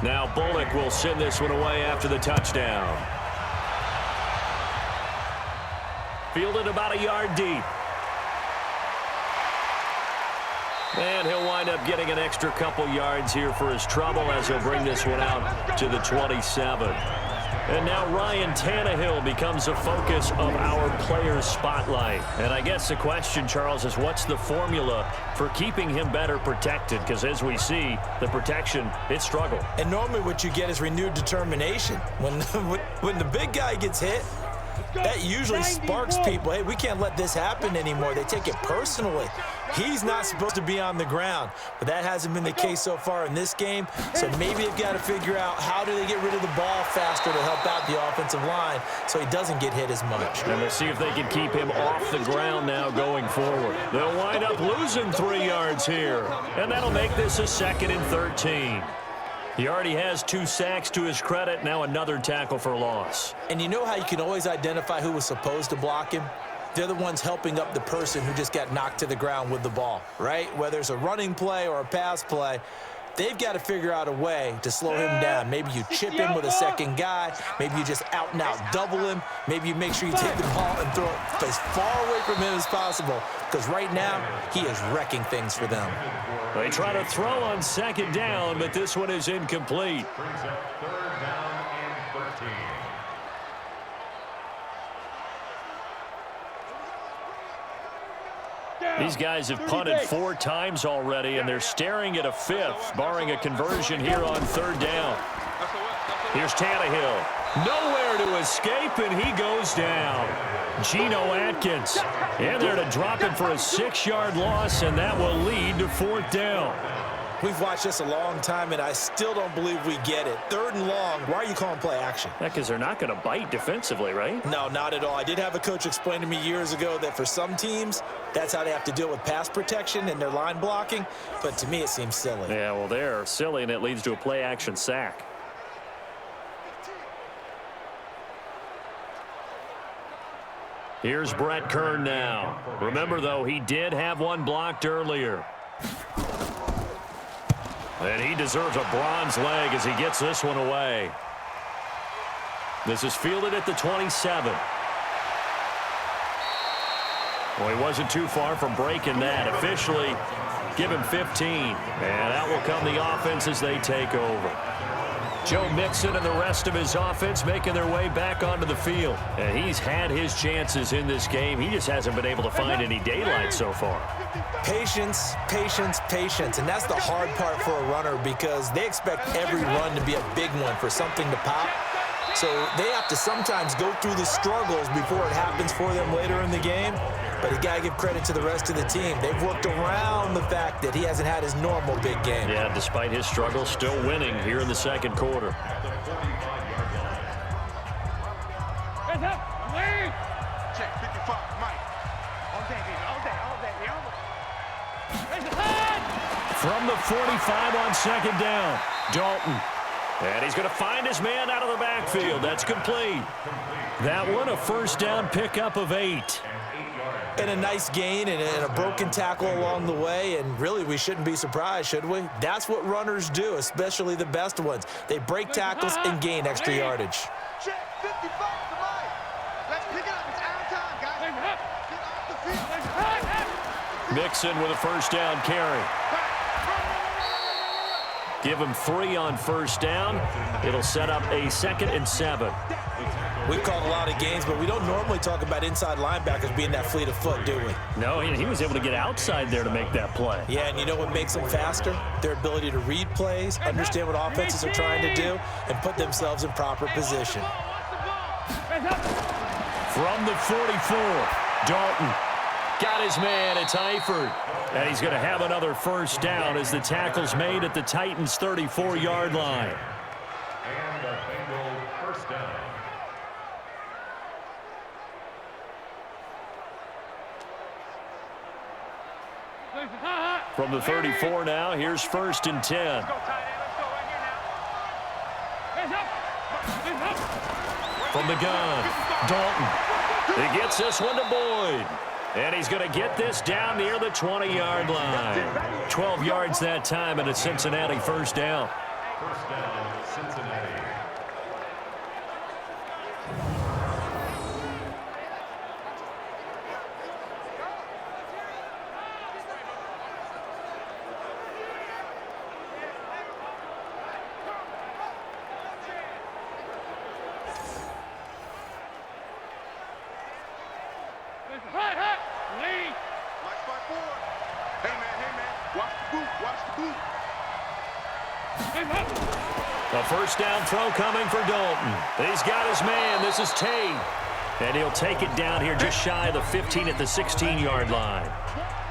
Now Bullock will send this one away after the touchdown. Fielded about a yard deep. And he'll wind up getting an extra couple yards here for his trouble as he'll bring this one out to the 27. And now Ryan Tannehill becomes a focus of our players' spotlight. And I guess the question, Charles, is what's the formula for keeping him better protected? Because as we see, the protection, it struggled. And normally what you get is renewed determination. When the big guy gets hit, that usually sparks people. Hey, we can't let this happen anymore. They take it personally. He's not supposed to be on the ground, but that hasn't been the case so far in this game. So maybe they've got to figure out how do they get rid of the ball faster to help out the offensive line so he doesn't get hit as much. And we'll see if they can keep him off the ground now going forward. They'll wind up losing 3 yards here, and that'll make this a 2nd and 13. He already has 2 sacks to his credit, now another tackle for loss. And you know how you can always identify who was supposed to block him? They're the ones helping up the person who just got knocked to the ground with the ball, right? Whether it's a running play or a pass play, they've got to figure out a way to slow him down. Maybe you chip him with a second guy. Maybe you just out and out double him. Maybe you make sure you take the ball and throw it as far away from him as possible, because right now he is wrecking things for them. They try to throw on 2nd down, but this one is incomplete. Brings up 3rd down and 13. These guys have punted 4 times already, and they're staring at a 5th, barring a conversion here on 3rd down. Here's Tannehill. Nowhere to escape, and he goes down. Geno Atkins in there to drop him for a 6-yard loss, and that will lead to 4th down. We've watched this a long time, and I still don't believe we get it. 3rd and long, why are you calling play action? Because they're not going to bite defensively, right? No, not at all. I did have a coach explain to me years ago that for some teams, that's how they have to deal with pass protection and their line blocking, but to me it seems silly. Yeah, well, they're silly, and it leads to a play action sack. Here's Brett Kern now. Remember, though, he did have one blocked earlier. And he deserves a bronze leg as he gets this one away. This is fielded at the 27. Well, he wasn't too far from breaking that. Officially, give him 15. And out will come the offense as they take over. Joe Mixon and the rest of his offense making their way back onto the field. And he's had his chances in this game. He just hasn't been able to find any daylight so far. Patience, patience, patience. And that's the hard part for a runner because they expect every run to be a big one for something to pop. So they have to sometimes go through the struggles before it happens for them later in the game. But you got to give credit to the rest of the team. They've worked around the fact that he hasn't had his normal big game. Yeah, despite his struggles, still winning here in the 2nd quarter. Check 55, Mike. All day, baby, all day, all day, all day. From the 45 on 2nd down, Dalton. And he's going to find his man out of the backfield. That's complete. That one, a 1st down pickup of 8. And a nice gain and a broken tackle along the way, and really we shouldn't be surprised, should we? That's what runners do, especially the best ones. They break tackles and gain extra yardage. Check 55 to Mike. Let's pick it up. It's our time, guys. Get off the field. Mixon with a 1st down carry. Give him 3 on 1st down. It'll set up a 2nd and 7. We've called a lot of games, but we don't normally talk about inside linebackers being that fleet of foot, do we? No, he was able to get outside there to make that play. Yeah, and you know what makes them faster? Their ability to read plays, understand what offenses are trying to do, and put themselves in proper position. From the 44, Dalton got his man. It's Eifert. And he's going to have another 1st down as the tackle's made at the Titans' 34-yard line. And a Bengals 1st down. From the 34 now, here's 1st and 10. From the gun, Dalton. He gets this one to Boyd. And he's going to get this down near the 20-yard line. 12 yards that time, and a Cincinnati 1st down. 1st down, Cincinnati. Watch the boot. Watch the boot. A first down throw coming for Dalton. He's got his man. This is Tate. And he'll take it down here just shy of the 15 at the 16-yard line.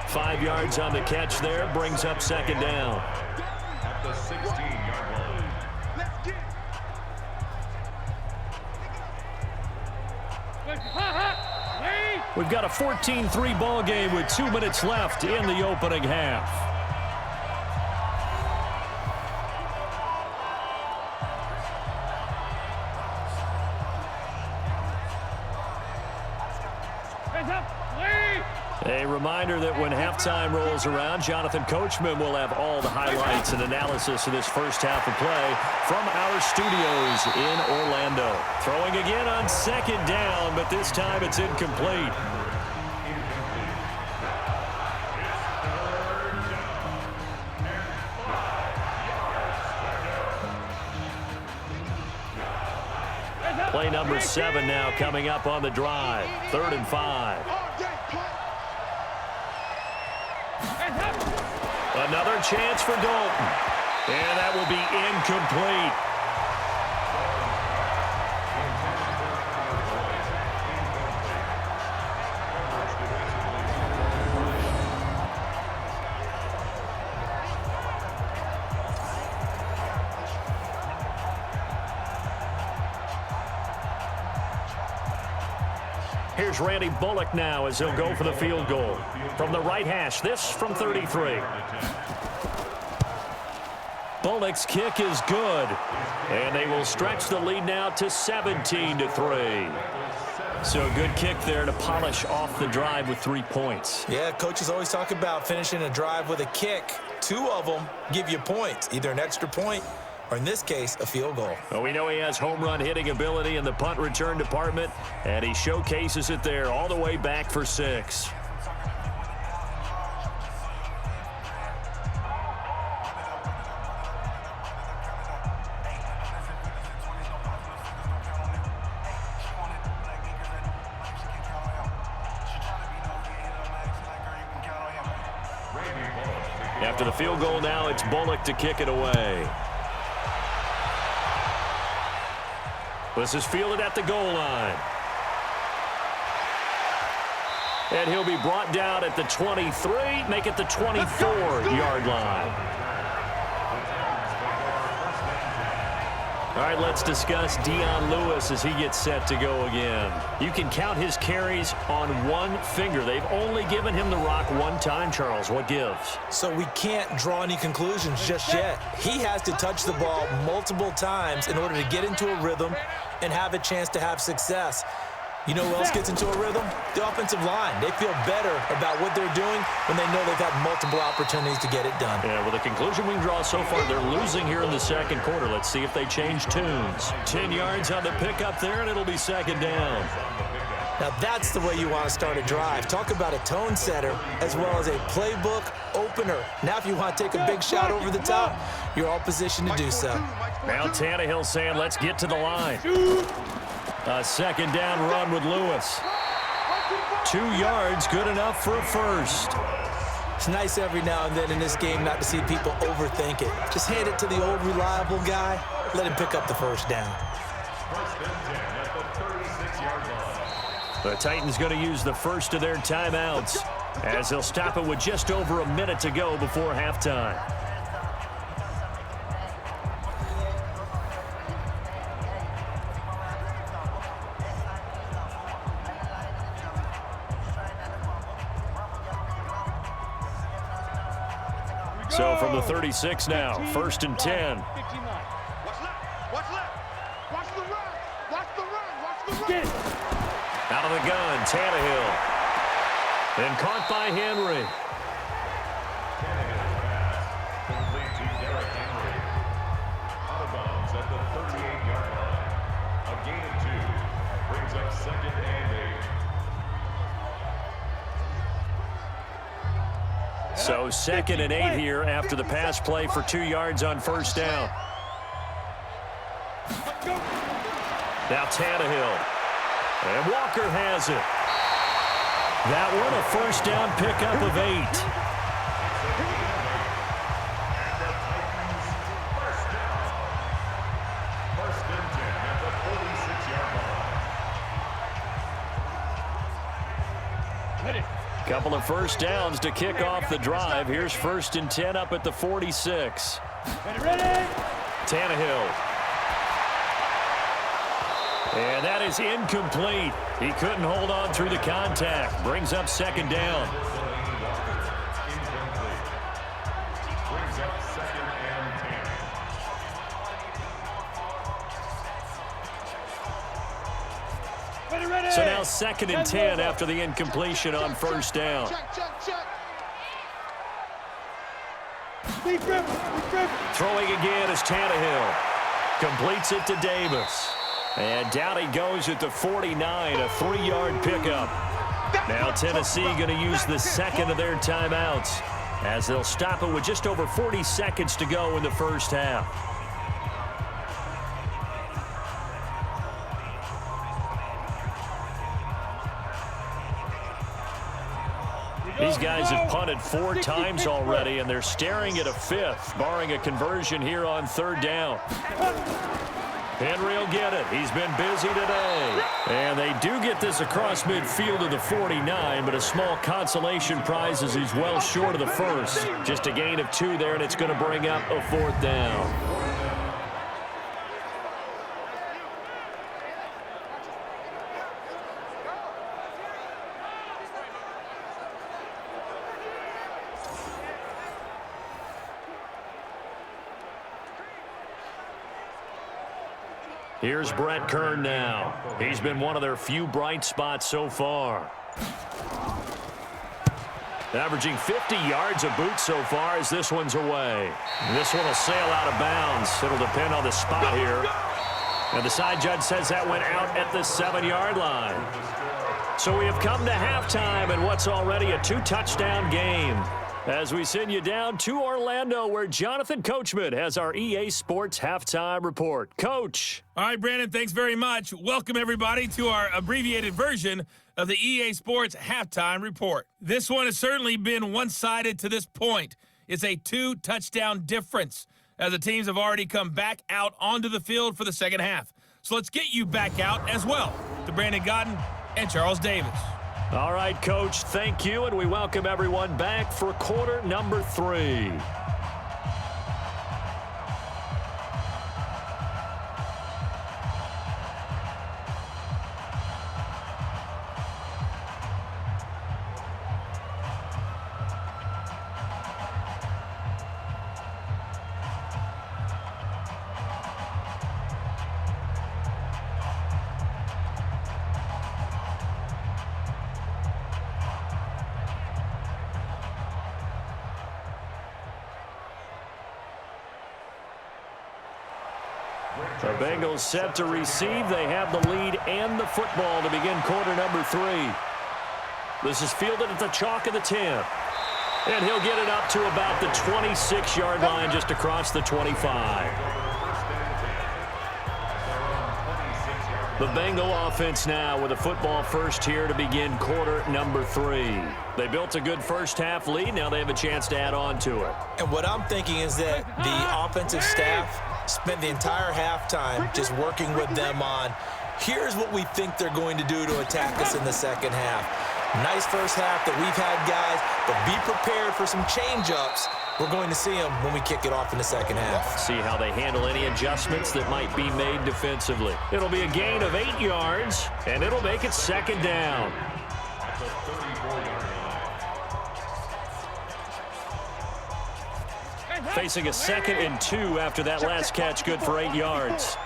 5 yards on the catch there. Brings up second down. At the 16-yard line. Let's get it. We've got a 14-3 ball game with 2 minutes left in the opening half. A reminder that when halftime rolls around, Jonathan Coachman will have all the highlights and analysis of this first half of play from our studios in Orlando. Throwing again on second down, but this time it's incomplete. Play number 7 now coming up on the drive. 3rd and 5. Another chance for Dalton. And that will be incomplete. Here's Randy Bullock now as he'll go for the field goal. From the right hash, this from 33. Bullock's kick is good. And they will stretch the lead now to 17-3. So a good kick there to polish off the drive with 3 points. Yeah, coaches always talk about finishing a drive with a kick. 2 of them give you points, either an extra point or, in this case, a field goal. Well, we know he has home run hitting ability in the punt return department, and he showcases it there all the way back for 6. After the field goal now, it's Bullock to kick it away. This is fielded at the goal line. And he'll be brought down at the 23, make it the 24-yard line. All right, let's discuss Dion Lewis as he gets set to go again. You can count his carries on one finger. They've only given him the rock one time, Charles. What gives? So we can't draw any conclusions just yet. He has to touch the ball multiple times in order to get into a rhythm and have a chance to have success. You know who else gets into a rhythm? The offensive line. They feel better about what they're doing when they know they've had multiple opportunities to get it done. Yeah, well, the conclusion we can draw so far, they're losing here in the second quarter. Let's see if they change tunes. 10 yards on the pickup there, and it'll be second down. Now that's the way you want to start a drive. Talk about a tone setter as well as a playbook opener. Now if you want to take a big shot over the top, you're all positioned to do so. Now Tannehill saying, let's get to the line. A second down run with Lewis. 2 yards, good enough for a first. It's nice every now and then in this game not to see people overthink it. Just hand it to the old reliable guy. Let him pick up the first down. The Titans going to use the first of their timeouts as they'll stop it with just over a minute to go before halftime. So from the 36 now, 1st and 10. Watch left. Watch left. Watch the run. Watch the run. Watch the run. Out of the gun, Tannehill. Then caught by Henry. Complete to Derrick Henry. Out of bounds at the 38-yard line. A gain of 2. Brings up 2nd and 8. So 2nd and 8 here after the pass play for 2 yards on first down. Now Tannehill. And Walker has it. That one a first down pickup of 8. Couple of first downs to kick off the drive. Here's 1st and 10 up at the 46. Tannehill. And that is incomplete. He couldn't hold on through the contact. Brings up 2nd down. So now 2nd and 10 after the incompletion on 1st down. Throwing again is Tannehill. Completes it to Davis. And down he goes at the 49, a 3-yard pickup. Now Tennessee going to use the 2nd of their timeouts as they'll stop it with just over 40 seconds to go in the 1st half. These guys have punted 4 times already, and they're staring at a 5th, barring a conversion here on 3rd down. Henry will get it. He's been busy today. And they do get this across midfield of the 49, but a small consolation prize as he's well short of the 1st. Just a gain of 2 there, and it's going to bring up a 4th down. Here's Brett Kern now. He's been one of their few bright spots so far. Averaging 50 yards a boot so far as this one's away. This one will sail out of bounds. It'll depend on the spot here. And the side judge says that went out at the 7-yard line. So we have come to halftime in what's already a 2-touchdown game, as we send you down to Orlando, where Jonathan Coachman has our EA Sports Halftime Report. Coach. All right, Brandon, thanks very much. Welcome, everybody, to our abbreviated version of the EA Sports Halftime Report. This one has certainly been one-sided to this point. It's a 2-touchdown difference, as the teams have already come back out onto the field for the second half. So let's get you back out as well to Brandon Godden and Charles Davis. All right, Coach, thank you, and we welcome everyone back for quarter number 3. The Bengals set to receive. They have the lead and the football to begin quarter number 3. This is fielded at the chalk of the 10. And he'll get it up to about the 26-yard line, just across the 25. The Bengal offense now with a football first here to begin quarter number 3. They built a good first half lead. Now they have a chance to add on to it. And what I'm thinking is that the offensive staff spent the entire halftime just working with them on, here's what we think they're going to do to attack us in the second half. Nice first half that we've had, guys, but be prepared for some change-ups. We're going to see them when we kick it off in the second half. See how they handle any adjustments that might be made defensively. It'll be a gain of 8 yards, and it'll make it 2nd down. Facing a 2nd and 2 after that last catch, good for 8 yards.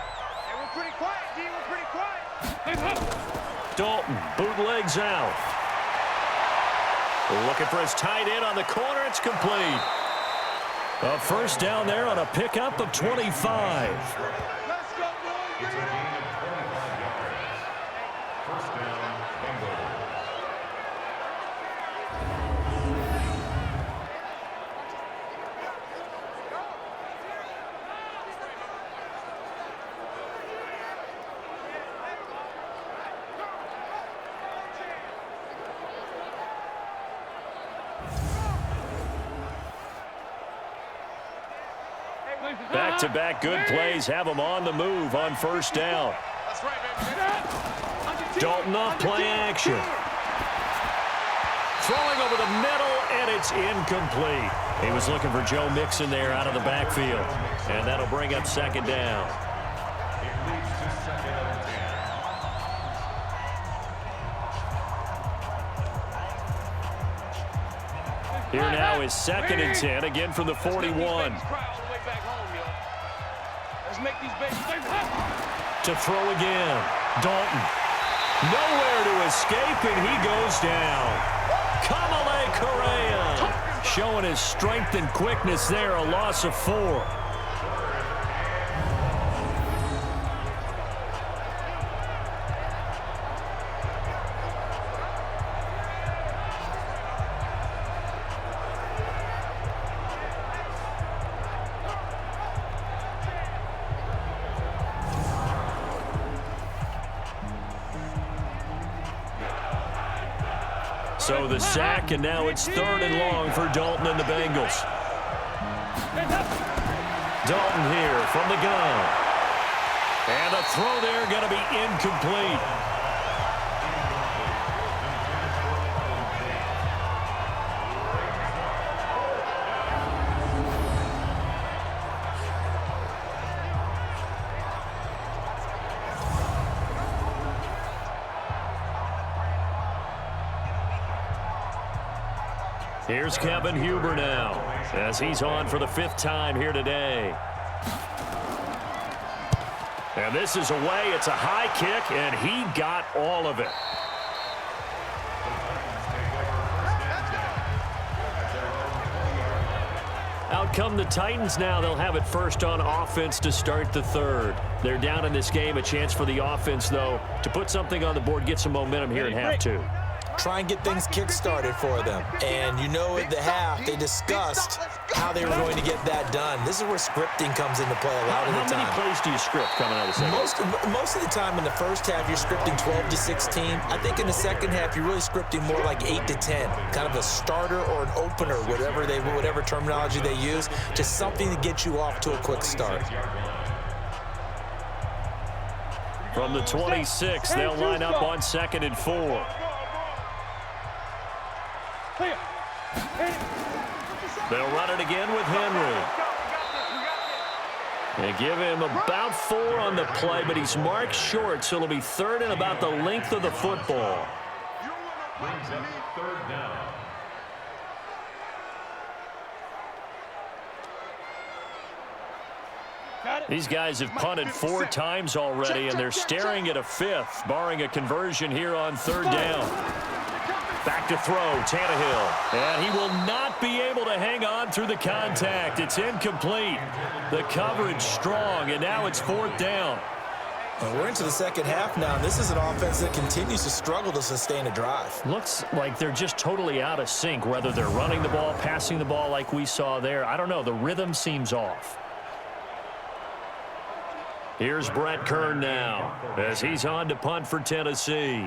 We're pretty quiet, D. We're pretty quiet. Dalton bootlegs out. Looking for his tight end on the corner. It's complete. A first down there on a pickup of 25. Let's go, boys. Back-to-back good plays have them on the move on first down. That's right, baby. Dalton off play action. Throwing over the middle, and it's incomplete. He was looking for Joe Mixon there out of the backfield. And that'll bring up second down. It leads to second and 10. Here now is second and 10, again from the 41. To throw again. Dalton. Nowhere to escape, and he goes down. Kamale Correa showing his strength and quickness there, a loss of 4. So the sack, and now it's 3rd and long for Dalton and the Bengals. Dalton here from the gun. And the throw there going to be incomplete. Here's Kevin Huber now, as he's on for the 5th time here today. And this is away. It's a high kick, and he got all of it. Out come the Titans now. They'll have it first on offense to start the 3rd. They're down in this game. A chance for the offense, though, to put something on the board, get some momentum here in half 2. Try and get things kick-started for them. And you know at the half, they discussed how they were going to get that done. This is where scripting comes into play a lot of the time. How many plays do you script coming out of the second? Most of the time in the first half, you're scripting 12 to 16. I think in the second half, you're really scripting more like 8 to 10. Kind of a starter or an opener, whatever terminology they use. Just something to get you off to a quick start. From the 26, they'll line up on 2nd and 4. They'll run it again with Henry. They give him about 4 on the play, but he's marked short, so it'll be 3rd and about the length of the football. Brings up 3rd down. These guys have punted 4 times already, and they're staring at a 5th, barring a conversion here on 3rd down. Back to throw, Tannehill. And he will not be able to hang on through the contact. It's incomplete. The coverage strong, and now it's 4th down. Well, we're into the second half now. This is an offense that continues to struggle to sustain a drive. Looks like they're just totally out of sync, whether they're running the ball, passing the ball like we saw there. I don't know. The rhythm seems off. Here's Brett Kern now, as he's on to punt for Tennessee.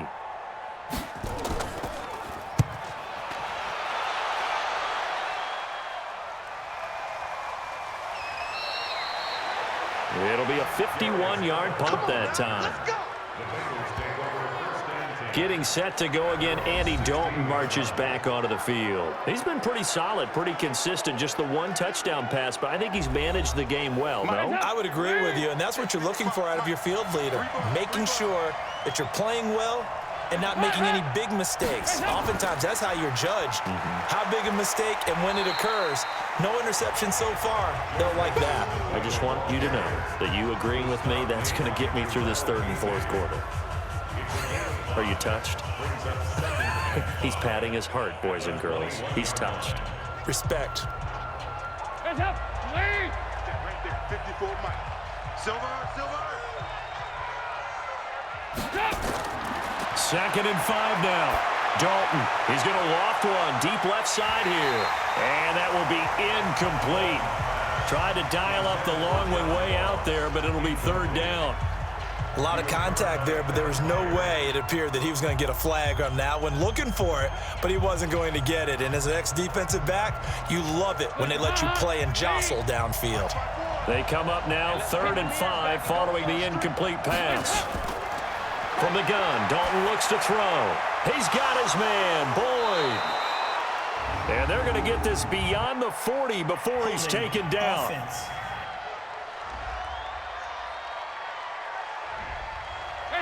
It'll be a 51-yard punt that time. Getting set to go again, Andy Dalton marches back onto the field. He's been pretty solid, pretty consistent, just the 1 touchdown pass, but I think he's managed the game well, no? I would agree with you, and that's what you're looking for out of your field leader, making sure that you're playing well and not making any big mistakes. Oftentimes, that's how you're judged. How big a mistake and when it occurs. No interception so far. Don't like that. I just want you to know that you agreeing with me, that's going to get me through this 3rd and 4th quarter. Are you touched? He's patting his heart, boys and girls. He's touched. Respect. Hands up, lead! Right there, 54 Mike. Silver. 2nd and 5 now. Dalton, he's going to loft one deep left side here. And that will be incomplete. Tried to dial up the long way out there, but it'll be 3rd down. A lot of contact there, but there was no way it appeared that he was going to get a flag on that one. Looking for it, but he wasn't going to get it. And as an ex-defensive back, you love it when they let you play and jostle downfield. They come up now 3rd and 5 following the incomplete pass. From the gun, Dalton looks to throw. He's got his man, Boyd. And they're going to get this beyond the 40 before he's taken down. Offense.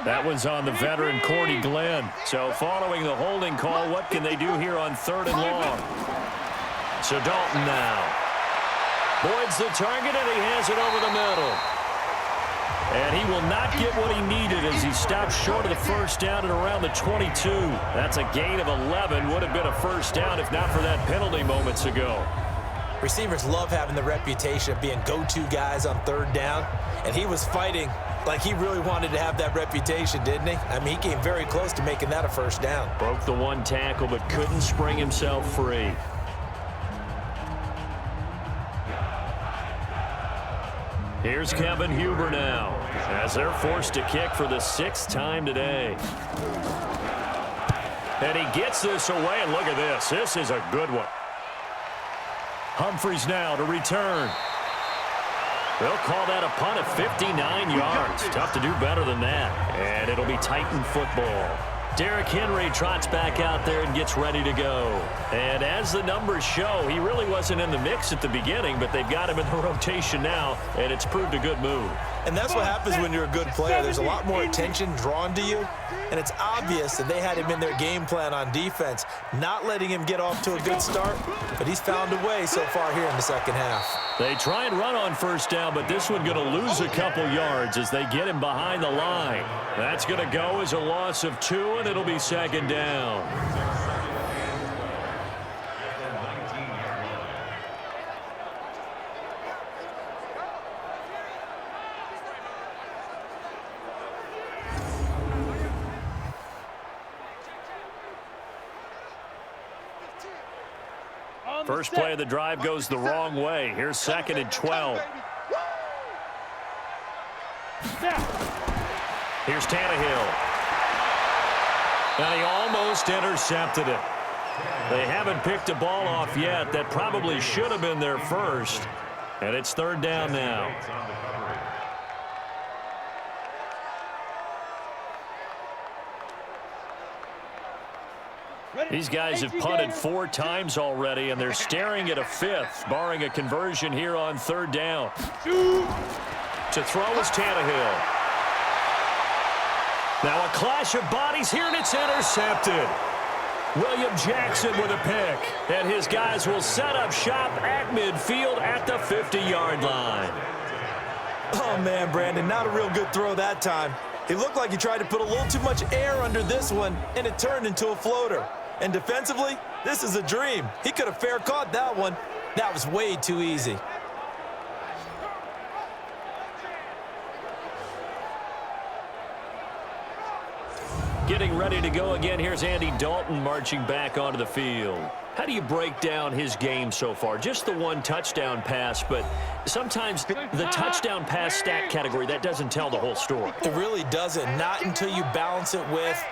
That one's on the veteran, Cordy Glenn. So following the holding call, what can they do here on 3rd and long? So Dalton now. Boyd's the target, and he has it over the middle. And he will not get what he needed as he stopped short of the first down at around the 22. That's a gain of 11. Would have been a first down if not for that penalty moments ago. Receivers love having the reputation of being go-to guys on 3rd down, and he was fighting like he really wanted to have that reputation, didn't he? I mean, he came very close to making that a first down. Broke the one tackle, but couldn't spring himself free. Here's Kevin Huber now, as they're forced to kick for the 6th time today. And he gets this away, and look at this. This is a good one. Humphries now to return. They'll call that a punt of 59 yards. Tough to do better than that. And it'll be Titan football. Derrick Henry trots back out there and gets ready to go. And as the numbers show, he really wasn't in the mix at the beginning, but they've got him in the rotation now, and it's proved a good move. And that's what happens when you're a good player. There's a lot more attention drawn to you, and it's obvious that they had him in their game plan on defense, not letting him get off to a good start, but he's found a way so far here in the second half. They try and run on first down, but this one going to lose a couple yards as they get him behind the line. That's going to go as a loss of 2, and it'll be 2nd down. First play of the drive goes the wrong way. Here's 2nd and 12. Here's Tannehill. And he almost intercepted it. They haven't picked a ball off yet. That probably should have been their first. And it's 3rd down now. These guys have punted 4 times already, and they're staring at a 5th, barring a conversion here on 3rd down. To throw is Tannehill. Now a clash of bodies here, and it's intercepted. William Jackson with a pick, and his guys will set up shop at midfield at the 50-yard line. Oh, man, Brandon, not a real good throw that time. It looked like he tried to put a little too much air under this one, and it turned into a floater. And defensively, this is a dream. He could have fair caught that one. That was way too easy. Getting ready to go again. Here's Andy Dalton marching back onto the field. How do you break down his game so far? Just the 1 touchdown pass, but sometimes the touchdown pass stat category, that doesn't tell the whole story. It really doesn't, not until you balance it with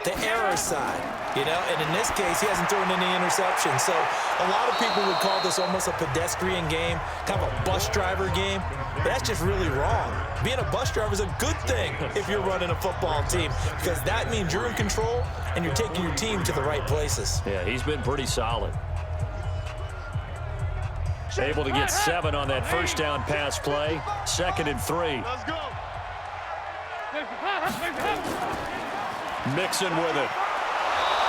the error side, you know, and in this case, he hasn't thrown any interceptions. So a lot of people would call this almost a pedestrian game, kind of a bus driver game, but that's just really wrong. Being a bus driver is a good thing if you're running a football team, because that means you're in control and you're taking your team to the right places. Yeah, he's been pretty solid. Able to get 7 on that first down pass play. 2nd and 3. Let's go. Mixon with it.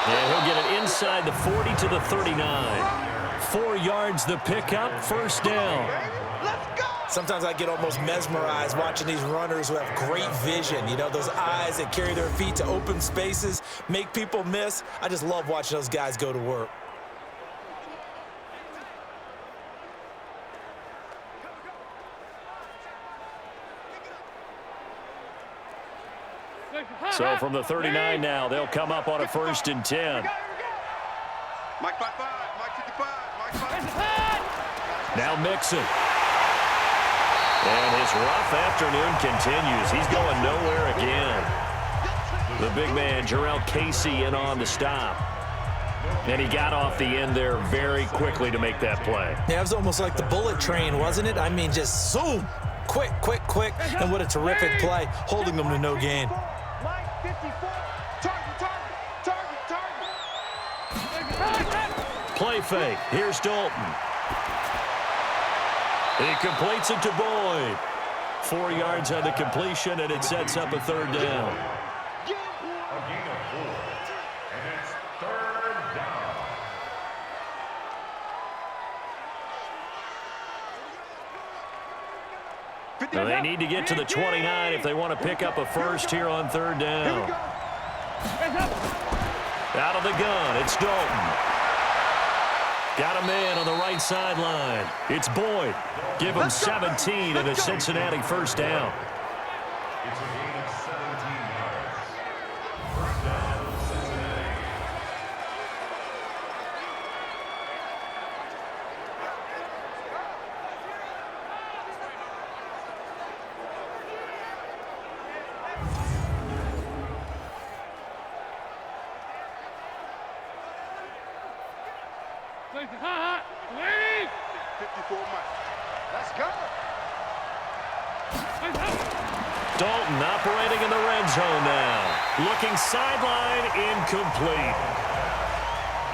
And he'll get it inside the 40 to the 39. 4 yards the pickup, first down. Let's go! Sometimes I get almost mesmerized watching these runners who have great vision. You know, those eyes that carry their feet to open spaces, make people miss. I just love watching those guys go to work. So from the 39 now, they'll come up on a 1st and 10. Mike 5-5, Mike 55, Mike 5. Now Mixon. And his rough afternoon continues. He's going nowhere again. The big man, Jarrell Casey, in on the stop. And he got off the end there very quickly to make that play. Yeah, it was almost like the bullet train, wasn't it? I mean, just zoom. Quick, quick, quick. And what a terrific play, holding them to no gain. Mike 54. Target, target, target, target. Play fake. Here's Dalton. He completes it to Boyd. 4 yards on the completion, and it sets up a third down. A gain of 4. And it's third down. Now they need to get to the 29 if they want to pick up a first here on third down. Out of the gun, it's Dalton. Got a man on the right sideline. It's Boyd. Give him 17 and a Cincinnati first down. It's a gain of 17 yards. First down, Cincinnati. Wait! 54 Mike. Let's go! Dalton operating in the red zone now. Looking sideline, incomplete.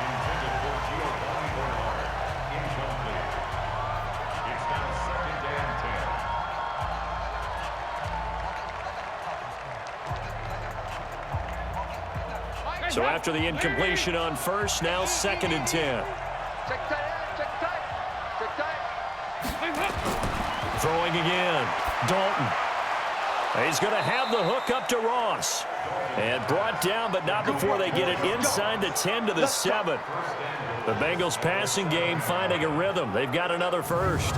Intended for Giovanni Bernard. Incomplete. It's now second and 10. So after the incompletion on first, now second and 10. Check tight, check tight, check tight. Throwing again. Dalton. He's going to have the hook up to Ross. And brought down, but not before they get it inside the 10 to the 7. The Bengals passing game finding a rhythm. They've got another first.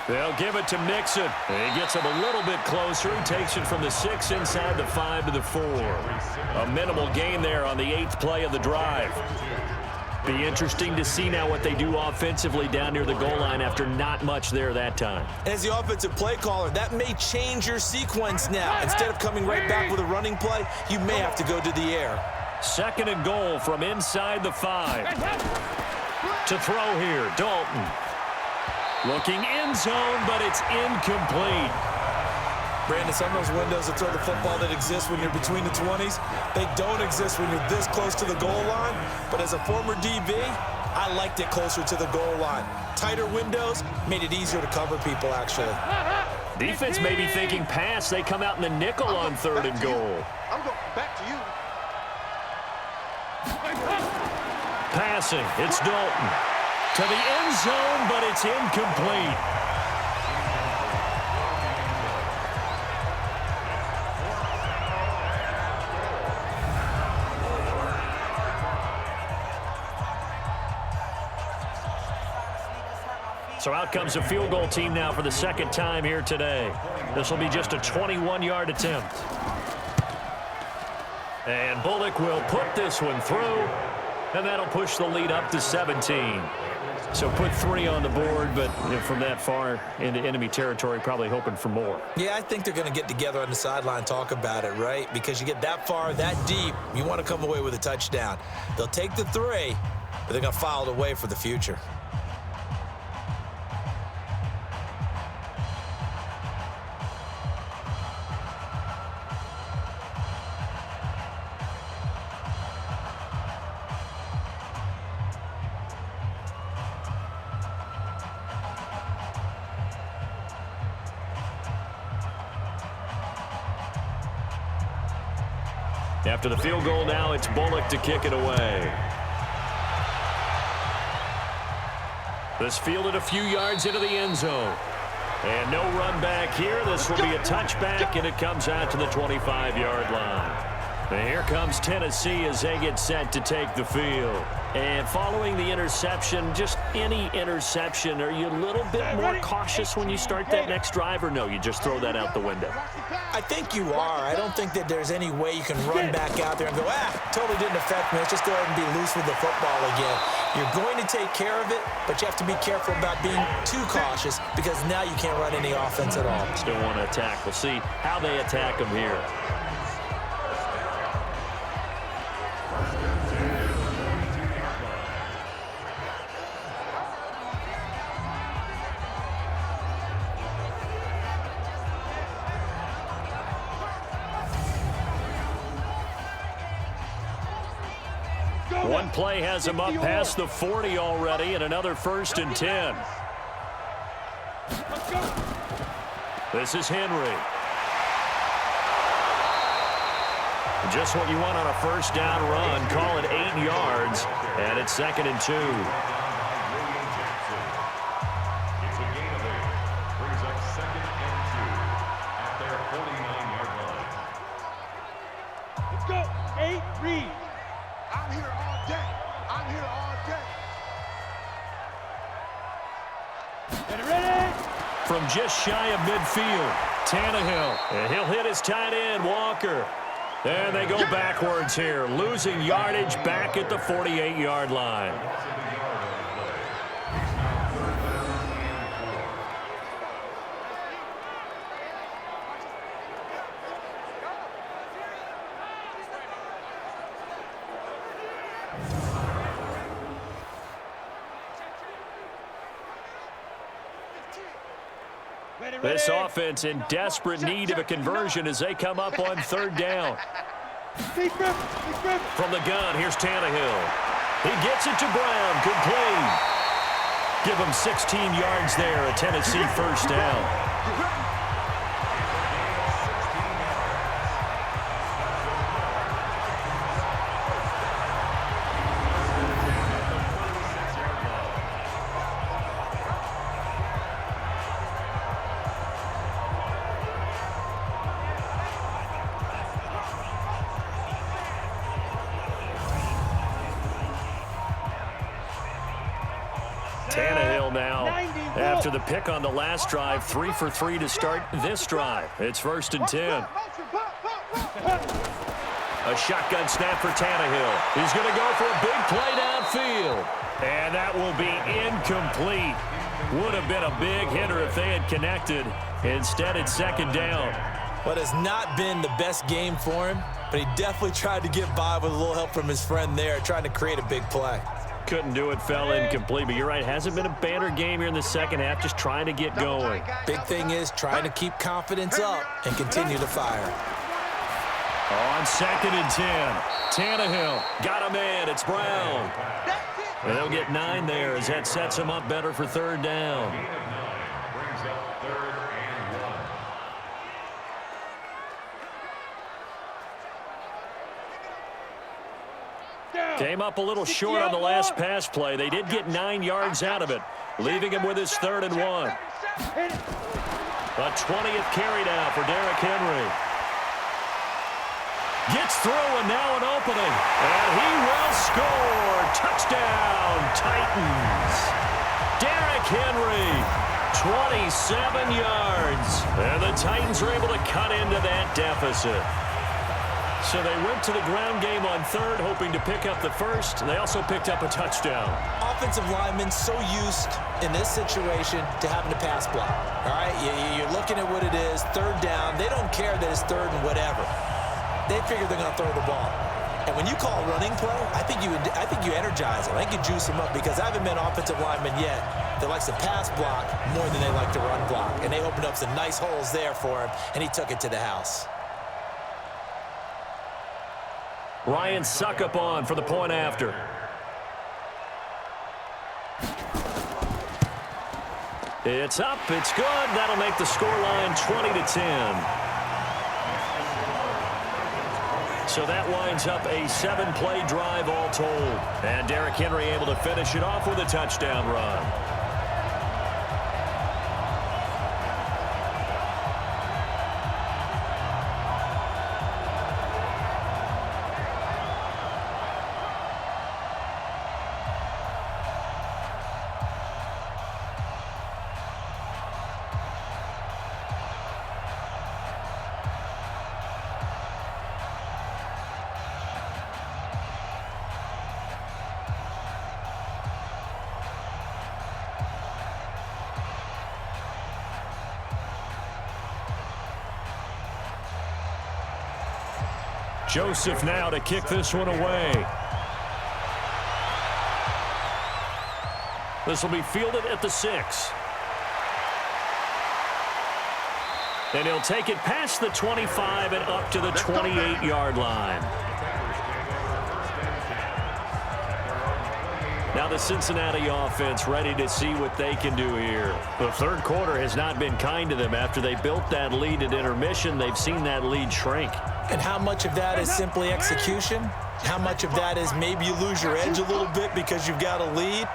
They'll give it to Mixon. He gets him a little bit closer. He takes it from the 6 inside the 5 to the 4. A minimal gain there on the 8th play of the drive. Be interesting to see now what they do offensively down near the goal line after not much there that time. As the offensive play caller, that may change your sequence now. Instead of coming right back with a running play, you may have to go to the air. Second and goal from inside the 5. To throw here, Dalton. Looking end zone, but it's incomplete. Brandon, some of those windows to throw the football that exist when you're between the 20s, they don't exist when you're this close to the goal line. But as a former DB, I liked it closer to the goal line. Tighter windows made it easier to cover people, actually. Defense may be thinking pass. They come out in the nickel on third and goal. I'm going back to you. Passing, it's Dalton. To the end zone, but it's incomplete. So out comes a field goal team now for the second time here today. This will be just a 21-yard attempt. And Bullock will put this one through, and that'll push the lead up to 17. So put 3 on the board, but from that far into enemy territory, probably hoping for more. Yeah, I think they're going to get together on the sideline, talk about it, right? Because you get that far, that deep, you want to come away with a touchdown. They'll take the 3, but they're going to file it away for the future. After the field goal now, it's Bullock to kick it away. This fielded a few yards into the end zone. And no run back here. This will be a touchback, and it comes out to the 25-yard line. And here comes Tennessee as they get set to take the field. And following the interception, just any interception, are you a little bit more cautious when you start that next drive, or no, you just throw that out the window? I think you are. I don't think that there's any way you can run back out there and go, totally didn't affect me. Let's just go ahead and be loose with the football again. You're going to take care of it, but you have to be careful about being too cautious because now you can't run any offense at all. Still want to attack. We'll see how they attack them here. One play has him up past the 40 already, and another 1st and 10. This is Henry. Just what you want on a 1st down run. Call it 8 yards, and it's 2nd and 2. It's a gain of 8. Brings up 2nd and 2 at their 49-yard line. Let's go. 8, read. I'm here all day. I'm here all day. Get ready. From just shy of midfield, Tannehill. And he'll hit his tight end, Walker. And they go backwards here, losing yardage back at the 48-yard line. This offense in desperate need of a conversion as they come up on 3rd down. From the gun, here's Tannehill. He gets it to Brown, complete. Give him 16 yards there, a Tennessee 1st down. Tannehill now, after the pick on the last drive, 3 for 3 to start this drive. It's 1st and 10. A shotgun snap for Tannehill. He's going to go for a big play downfield. And that will be incomplete. Would have been a big hitter if they had connected. Instead, it's 2nd down. What has not been the best game for him, but he definitely tried to get by with a little help from his friend there, trying to create a big play. Couldn't do it, fell incomplete, but you're right, hasn't been a banner game here in the 2nd half, just trying to get going. Big thing is trying to keep confidence up and continue to fire. On 2nd and 10, Tannehill got him in, it's Brown. And they'll get 9 there as that sets him up better for 3rd down. Brings up 3rd and 1. Came up a little short on the last pass play. They did get 9 yards out of it, leaving him with his 3rd and 1. A 20th carry now for Derrick Henry. Gets through and now an opening. And he will score. Touchdown, Titans. Derrick Henry, 27 yards. And the Titans are able to cut into that deficit. So they went to the ground game on 3rd, hoping to pick up the 1st. They also picked up a touchdown. Offensive linemen so used in this situation to having to pass block. All right, you're looking at what it is, 3rd down. They don't care that it's 3rd and whatever. They figure they're going to throw the ball. And when you call running play, I think you energize them. I think you juice them up because I haven't met an offensive lineman yet that likes to pass block more than they like to run block. And they opened up some nice holes there for him, and he took it to the house. Ryan Suckup on for the point after. It's up, it's good. That'll make the scoreline 20-10. So that winds up a 7-play drive all told. And Derrick Henry able to finish it off with a touchdown run. Joseph now to kick this one away. This will be fielded at the 6. And he'll take it past the 25 and up to the 28-yard line. Now the Cincinnati offense ready to see what they can do here. The third quarter has not been kind to them. After they built that lead at intermission, they've seen that lead shrink. And how much of that is simply execution? How much of that is maybe you lose your edge a little bit because you've got a lead?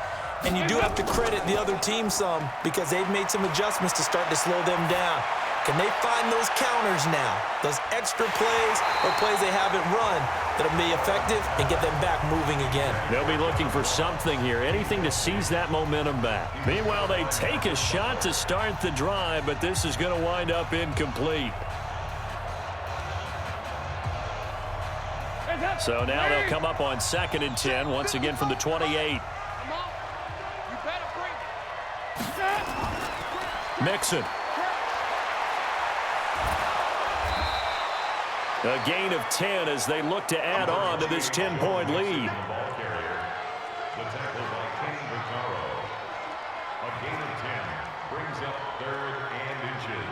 And you do have to credit the other team some because they've made some adjustments to start to slow them down. Can they find those counters now, those extra plays or plays they haven't run that'll be effective and get them back moving again? They'll be looking for something here, anything to seize that momentum back. Meanwhile, they take a shot to start the drive, but this is going to wind up incomplete. So now they'll come up on 2nd and 10, once again from the 28. Mixon. A gain of 10 as they look to add on to this 10-point lead. The tackle by Kenny Vaccaro. A gain of 10 brings up 3rd and inches.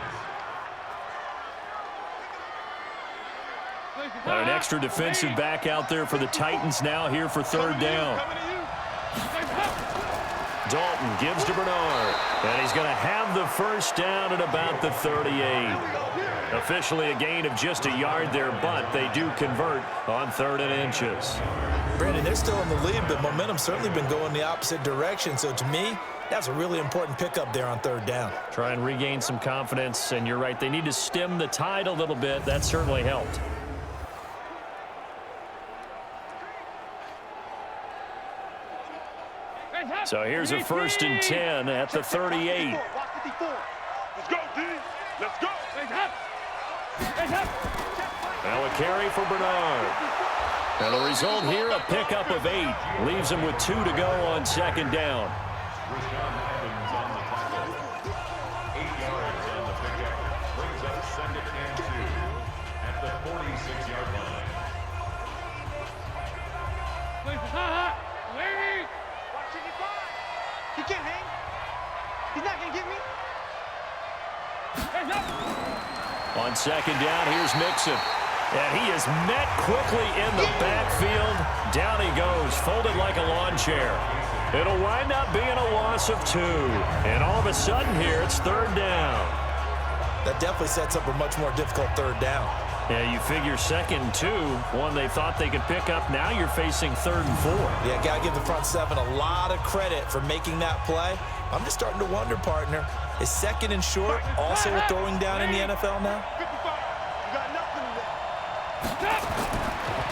An extra defensive back out there for the Titans now here for 3rd down. Dalton gives to Bernard, and he's going to have the first down at about the 38. Officially a gain of just a yard there, but they do convert on 3rd and inches. Brandon, they're still in the lead, but momentum's certainly been going the opposite direction. So to me, that's a really important pickup there on 3rd down. Try and regain some confidence, and you're right. They need to stem the tide a little bit. That certainly helped. So here's a 1st and 10 at the 38. Let's go, D. Let's go. Now a carry for Bernard. And the result here, a pickup of 8. Leaves him with 2 to go on 2nd down. Rashaan Evans on the tackle. 8 yards on the pickup. Brings up 2nd and 2 at the 46-yard line. He can't hang. He's not going to get me. On 2nd down, here's Mixon. And he is met quickly in the backfield. Down he goes, folded like a lawn chair. It'll wind up being a loss of 2. And all of a sudden here, it's 3rd down. That definitely sets up a much more difficult 3rd down. Yeah, you figure 2nd and 2, one they thought they could pick up. Now you're facing 3rd and 4. Yeah, got to give the front 7 a lot of credit for making that play. I'm just starting to wonder, partner, is 2nd and short also a throwing down in the NFL now? 55. You got nothing left.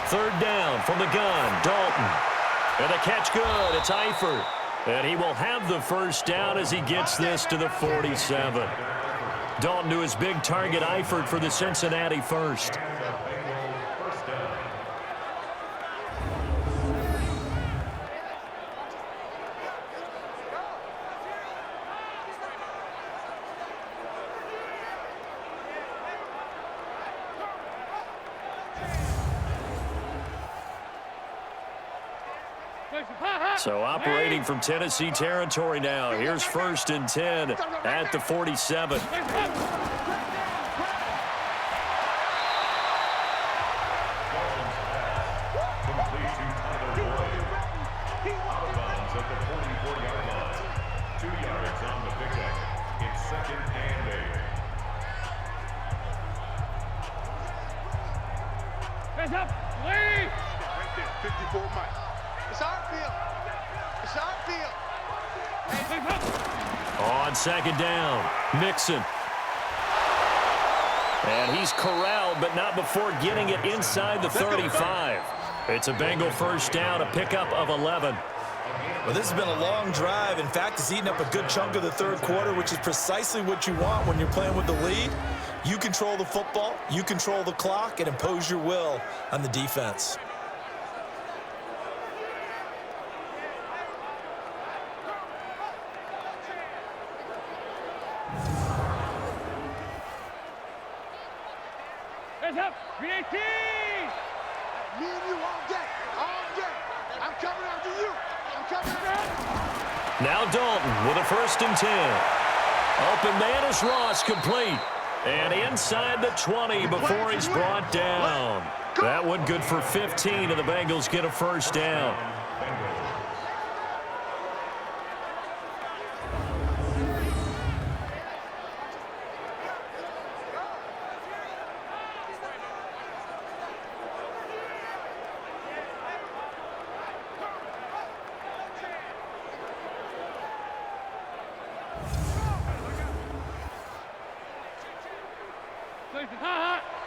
3rd down from the gun, Dalton. And the catch good, it's Eifert. And he will have the first down as he gets this to the 47. Dalton to his big target, Eifert, for the Cincinnati first. So operating from Tennessee territory now. Here's 1st and 10 at the 47. Hands up, Lee! Right there, 54 Mike. It's our field. It's our field. On 2nd down, Mixon. And he's corralled, but not before getting it inside the 35. It's a Bengal first down, a pickup of 11. Well, this has been a long drive. In fact, it's eaten up a good chunk of the 3rd quarter, which is precisely what you want when you're playing with the lead. You control the football, you control the clock, and impose your will on the defense. Hands up, 318! Me and you all day. All day. I'm coming after you. I'm coming after you. Now Dalton with a 1st and 10. Open man is Ross, complete. And inside the 20 before he's brought down. That one good for 15, and the Bengals get a 1st down.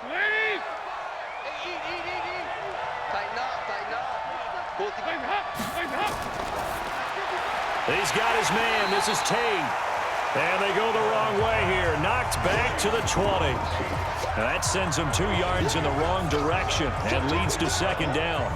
Eat. Tighten up. Both He's got his man. This is Tate. And they go the wrong way here. Knocked back to the 20. Now that sends him 2 yards in the wrong direction and leads to 2nd down.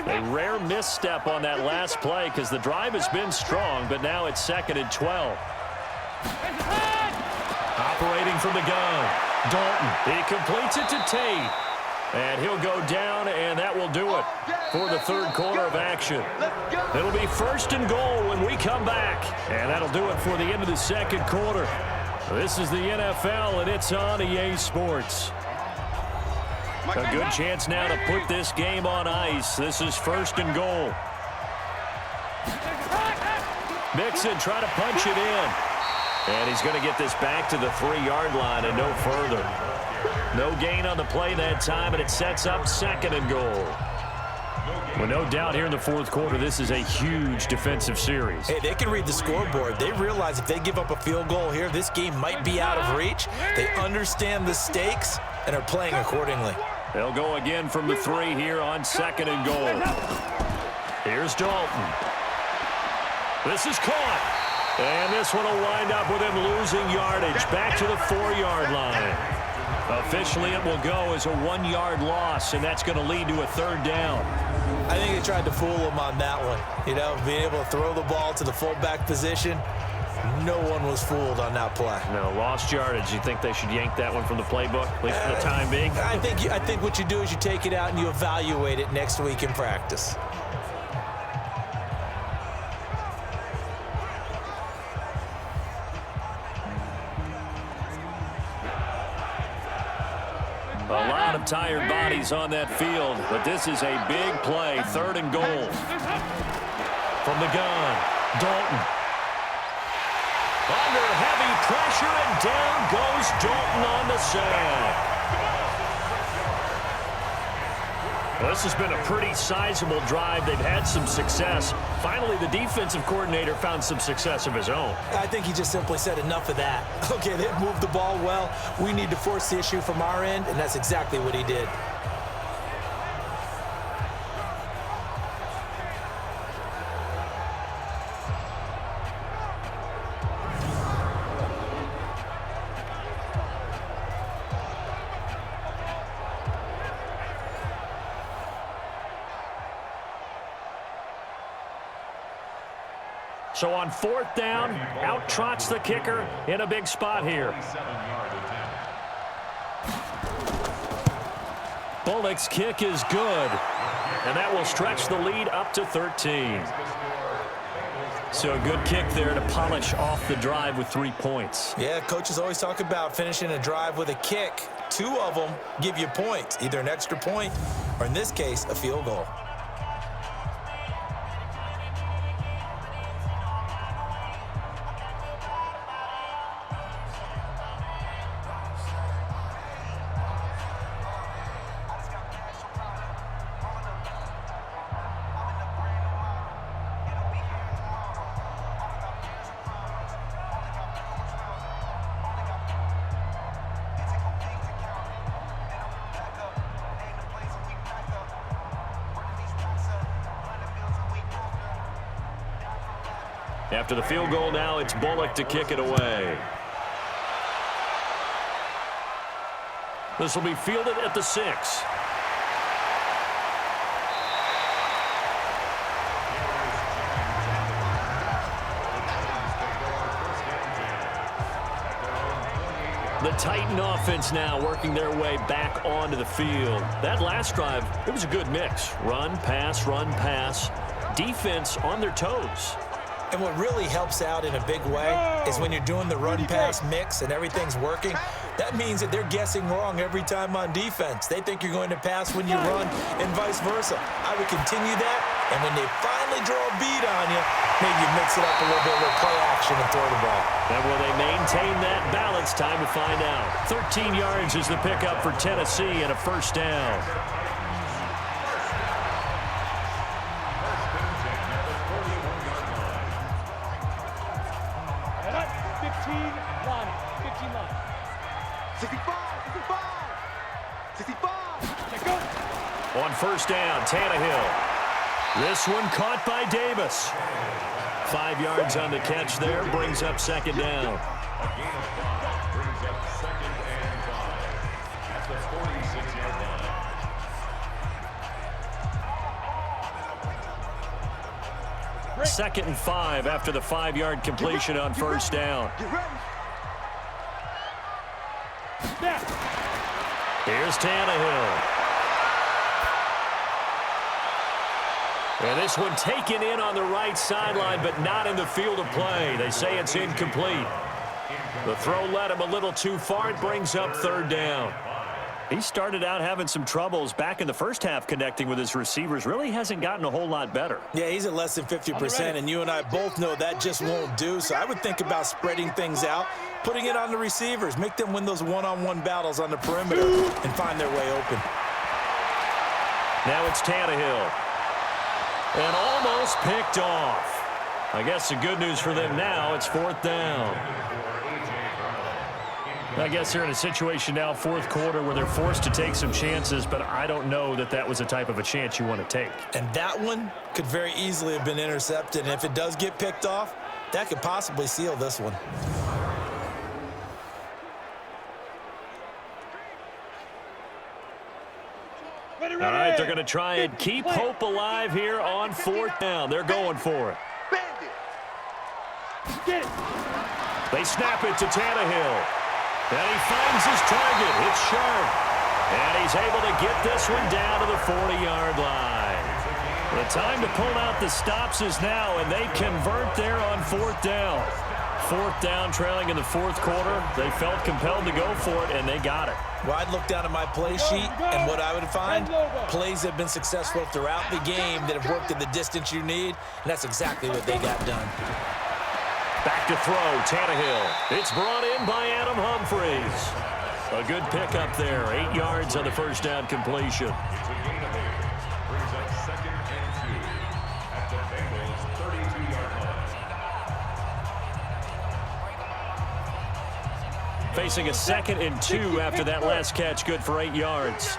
A rare misstep on that last play because the drive has been strong, but now it's 2nd and 12. Operating from the gun, Dalton. He completes it to Tate. And he'll go down, and that will do it for the 3rd quarter of action. It'll be 1st and goal when we come back. And that'll do it for the end of the 2nd quarter. This is the NFL, and it's on EA Sports. A good chance now to put this game on ice. This is 1st and goal. Mixon trying to punch it in. And he's going to get this back to the 3-yard line and no further. No gain on the play that time, and it sets up 2nd and goal. Well, no doubt here in the 4th quarter, this is a huge defensive series. Hey, they can read the scoreboard. They realize if they give up a field goal here, this game might be out of reach. They understand the stakes and are playing accordingly. They'll go again from the 3 here on 2nd and goal. Here's Dalton. This is caught. And this one will wind up with him losing yardage back to the 4-yard line. Officially, it will go as a 1-yard loss, and that's going to lead to a 3rd down. I think they tried to fool him on that one. You know, being able to throw the ball to the fullback position. No one was fooled on that play. No, lost yardage. You think they should yank that one from the playbook, at least for the time being? I think what you do is you take it out and you evaluate it next week in practice. A lot of tired bodies on that field, but this is a big play, 3rd and goal. From the gun, Dalton. Under heavy pressure, and down goes Dalton on the sack. Well, this has been a pretty sizable drive. They've had some success. Finally, the defensive coordinator found some success of his own. I think he just simply said enough of that. Okay, they moved the ball well. We need to force the issue from our end, and that's exactly what he did. So on 4th down, out trots the kicker in a big spot here. Bullock's kick is good, and that will stretch the lead up to 13. So a good kick there to polish off the drive with 3 points. Yeah, coaches always talk about finishing a drive with a kick. 2 of them give you points, either an extra point or, in this case, a field goal. After the field goal now, it's Bullock to kick it away. This will be fielded at the 6. The Titan offense now working their way back onto the field. That last drive, it was a good mix. Run, pass, defense on their toes. And what really helps out in a big way is when you're doing the run-pass mix and everything's working, that means that they're guessing wrong every time on defense. They think you're going to pass when you run and vice versa. I would continue that, and when they finally draw a beat on you, maybe you mix it up a little bit with play action and throw the ball. And will they maintain that balance? Time to find out. 13 yards is the pickup for Tennessee and a first down. On first down, Tannehill. This one caught by Davis. 5 yards on the catch there, brings up second down. A gain of 5 brings up 2nd and 5 at the 46-yard line. 2nd and 5 after the 5-yard completion on first down. Here's Tannehill. And this one taken in on the right sideline, but not in the field of play. They say it's incomplete. The throw led him a little too far. It brings up third down. He started out having some troubles back in the first half connecting with his receivers. Really hasn't gotten a whole lot better. Yeah, he's at less than 50%, and you and I both know that just won't do. So I would think about spreading things out, putting it on the receivers, make them win those one-on-one battles on the perimeter and find their way open. Now it's Tannehill. And almost picked off. I guess the good news for them now, it's fourth down. I guess they're in a situation now, fourth quarter, where they're forced to take some chances, but I don't know that that was the type of a chance you want to take. And that one could very easily have been intercepted. And if it does get picked off, that could possibly seal this one. All right, they're going to try and keep hope alive here on fourth down. They're going for it. They snap it to Tannehill. And he finds his target. It's sharp. And he's able to get this one down to the 40-yard line. The time to pull out the stops is now, and they convert there on fourth down. Fourth down, trailing in the fourth quarter. They felt compelled to go for it, and they got it. Well, I'd look down at my play sheet, and what I would find, plays that have been successful throughout the game that have worked at the distance you need, and that's exactly what they got done. Back to throw, Tannehill. It's brought in by Adam Humphries. A good pickup there, 8 yards on the first down completion. It's a gain of 8. Brings up 2nd and 2 at the Bengals' 32-yard line. Facing a 2nd and 2 after that last catch, good for 8 yards.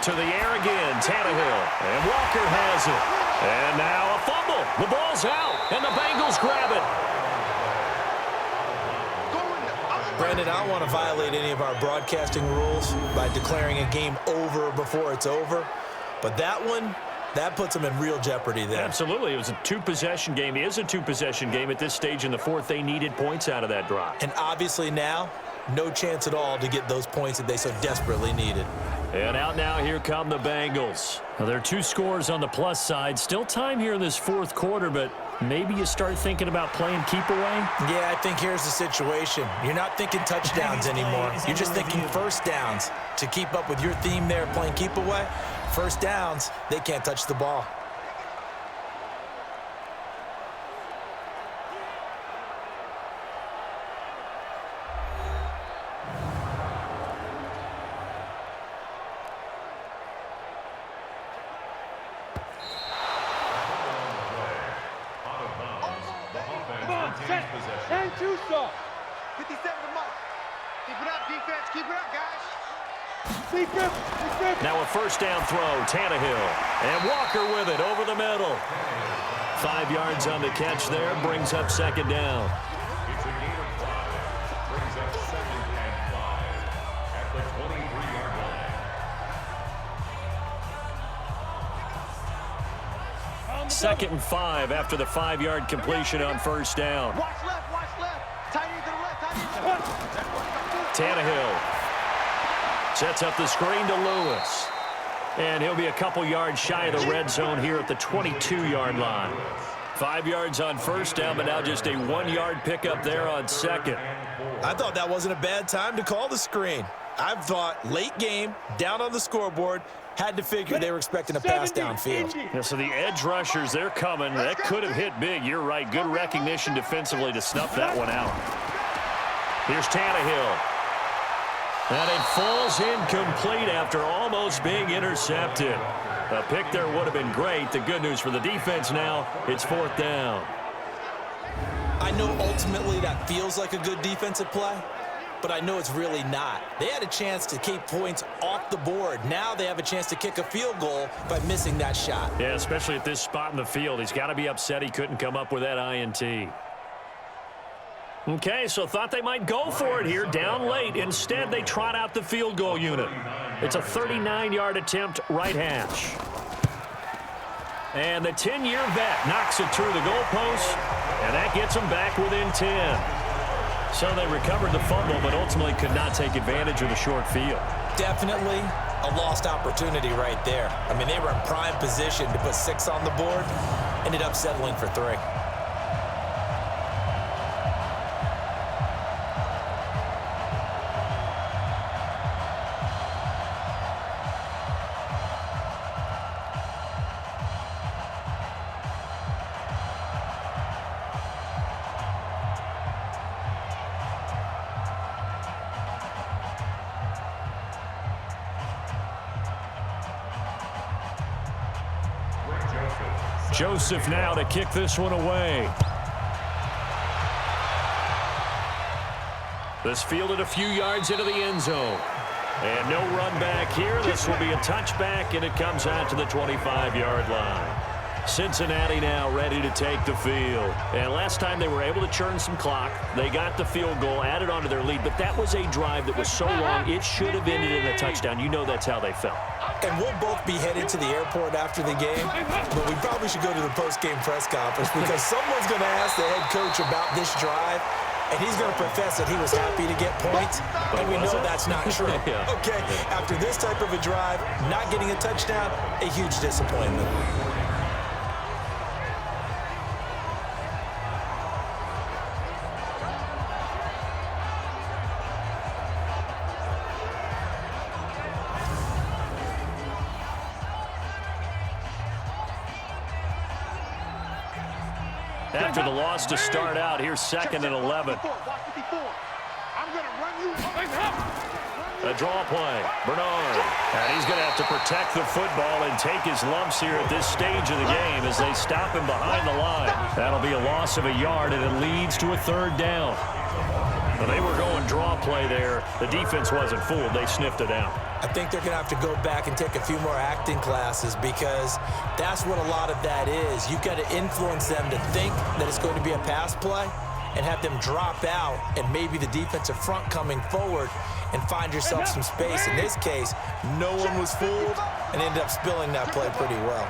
To the air again, Tannehill. And Walker has it. And now a fumble. The ball's out, and the Bengals grab it. Brandon, I don't want to violate any of our broadcasting rules by declaring a game over before it's over, but that one, that puts them in real jeopardy there. Absolutely. It was a two-possession game. It is a two-possession game at this stage in the fourth. They needed points out of that drive. And obviously now, no chance at all to get those points that they so desperately needed. And out now, here come the Bengals. Now, there are 2 scores on the plus side. Still time here in this fourth quarter, but maybe you start thinking about playing keep away? Yeah, I think here's the situation. You're not thinking touchdowns anymore. You're just thinking first downs. To keep up with your theme there, playing keep away, first downs, they can't touch the ball. And 2 stop. 57 to Mike. Keep it up, defense. Keep it up, guys. Now a first down throw, Tannehill. And Walker with it over the middle. 5 yards on the catch there, brings up second down. It's a gain of 5. 2nd and 5 after the 5-yard completion on first down. Watch left, watch left. Tight end to the right, tight end to the left. Tannehill sets up the screen to Lewis. And he'll be a couple yards shy of the red zone here at the 22-yard line. 5 yards on first down, but now just a 1-yard pickup there on second. I thought that wasn't a bad time to call the screen. I thought late game, down on the scoreboard, had to figure they were expecting a pass downfield. Yeah, so the edge rushers, they're coming. That could have hit big. You're right. Good recognition defensively to snuff that one out. Here's Tannehill. And it falls incomplete after almost being intercepted. A pick there would have been great. The good news for the defense now, it's 4th down. I know ultimately that feels like a good defensive play, but I know it's really not. They had a chance to keep points off the board. Now they have a chance to kick a field goal by missing that shot. Yeah, especially at this spot in the field. He's got to be upset he couldn't come up with that INT. Okay, so thought they might go for it here, down late. Instead, they trot out the field goal unit. It's a 39-yard attempt, right hash. And the 10-year vet knocks it through the goalpost, and that gets them back within 10. So they recovered the fumble, but ultimately could not take advantage of the short field. Definitely a lost opportunity right there. I mean, they were in prime position to put 6 on the board, ended up settling for 3. Joseph now to kick this one away. This fielded a few yards into the end zone. And no run back here. This will be a touchback, and it comes out to the 25-yard line. Cincinnati now ready to take the field. And last time they were able to churn some clock. They got the field goal, added on to their lead, but that was a drive that was so long it should have ended in a touchdown. You know that's how they felt. And we'll both be headed to the airport after the game, but we probably should go to the post-game press conference because someone's going to ask the head coach about this drive, and he's going to profess that he was happy to get points, and we know that's not true. Yeah. Okay, after this type of a drive, not getting a touchdown, a huge disappointment. After the loss to start out, here's 2nd and 11. A draw play. Bernard. And he's going to have to protect the football and take his lumps here at this stage of the game as they stop him behind the line. That'll be a loss of a yard, and it leads to a 3rd down. Well, they were going draw play there. The defense wasn't fooled. They sniffed it out. I think they're going to have to go back and take a few more acting classes because that's what a lot of that is. You've got to influence them to think that it's going to be a pass play and have them drop out and maybe the defensive front coming forward and find yourself some space. In this case, no one was fooled and ended up spilling that play pretty well.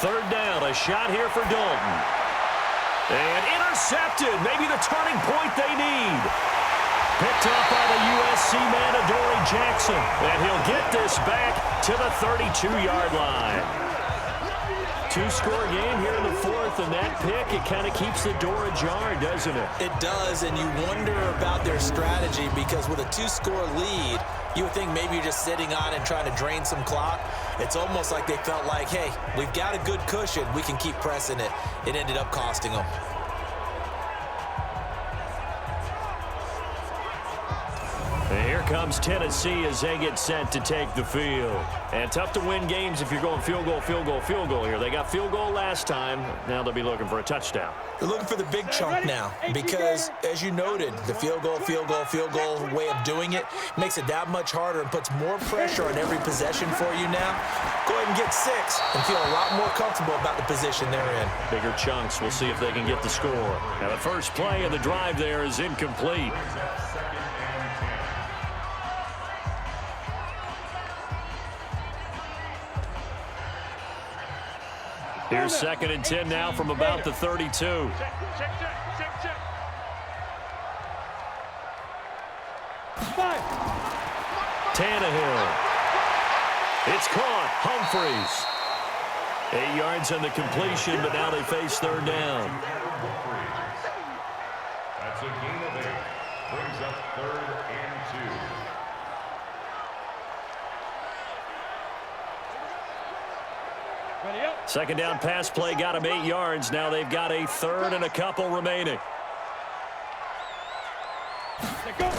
3rd down, a shot here for Dalton. And intercepted, maybe the turning point they need. Picked up by the USC man, Adoree Jackson. And he'll get this back to the 32-yard line. 2-score game here in the 4th, and that pick, it kind of keeps the door ajar, doesn't it? It does, and you wonder about their strategy because with a 2-score lead, you would think maybe you're just sitting on and trying to drain some clock. It's almost like they felt like, hey, we've got a good cushion. We can keep pressing it. It ended up costing them. And here comes Tennessee as they get set to take the field. And tough to win games if you're going field goal, field goal, field goal here. They got field goal last time. Now they'll be looking for a touchdown. They're looking for the big chunk now because, as you noted, the field goal way of doing it makes it that much harder and puts more pressure on every possession for you now. Go ahead and get 6 and feel a lot more comfortable about the position they're in. Bigger chunks. We'll see if they can get the score. Now the first play of the drive there is incomplete. Here's 2nd and 10 now from about the 32. Check. Tannehill. It's caught. Humphreys. 8 yards on the completion, but now they face 3rd down. That's a gain of 8. Brings up 3rd and 2. Ready up. 2nd down pass play got him 8 yards. Now they've got a 3rd and a couple remaining. Go.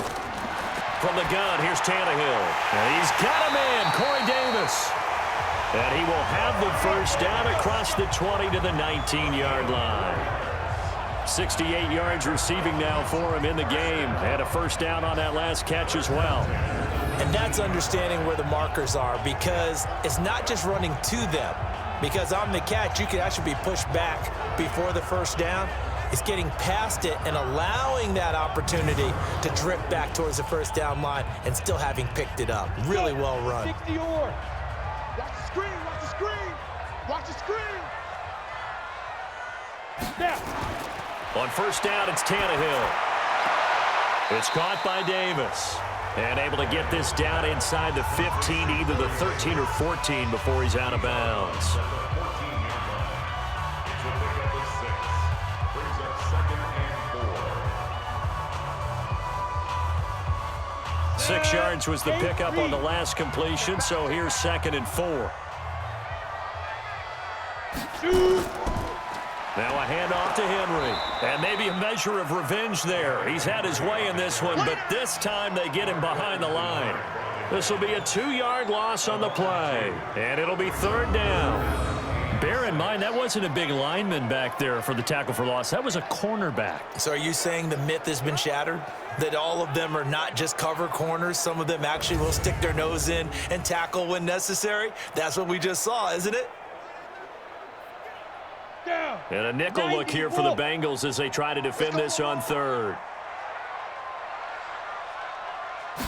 From the gun, here's Tannehill. And he's got a man, Corey Davis. And he will have the 1st down across the 20 to the 19-yard line. 68 yards receiving now for him in the game. And a 1st down on that last catch as well. And that's understanding where the markers are, because it's not just running to them. Because on the catch, you can actually be pushed back before the 1st down. It's getting past it and allowing that opportunity to drip back towards the 1st down line and still having picked it up. Really well run. 60 or. Watch the screen, watch the screen. Watch the screen. Snap. On 1st down, it's Tannehill. It's caught by Davis. And able to get this down inside the 15, either the 13 or 14 before he's out of bounds. 6 yards was the pickup on the last completion, so here's 2nd and 4. Now a handoff to Henry. And maybe a measure of revenge there. He's had his way in this one, but this time they get him behind the line. This will be a 2-yard loss on the play. And it'll be 3rd down. Bear in mind, that wasn't a big lineman back there for the tackle for loss. That was a cornerback. So are you saying the myth has been shattered? That all of them are not just cover corners? Some of them actually will stick their nose in and tackle when necessary? That's what we just saw, isn't it? Down. And a nickel look here for the Bengals as they try to defend this on 3rd.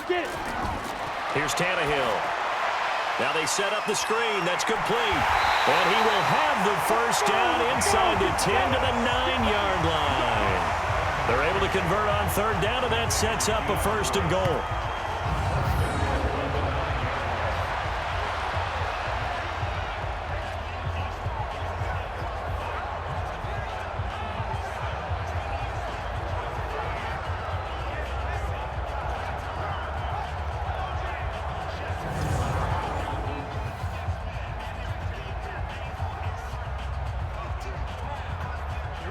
Get it. Here's Tannehill. Now they set up the screen. That's complete. And he will have the 1st down inside the 10 to the 9-yard line. They're able to convert on 3rd down, and that sets up a 1st and goal.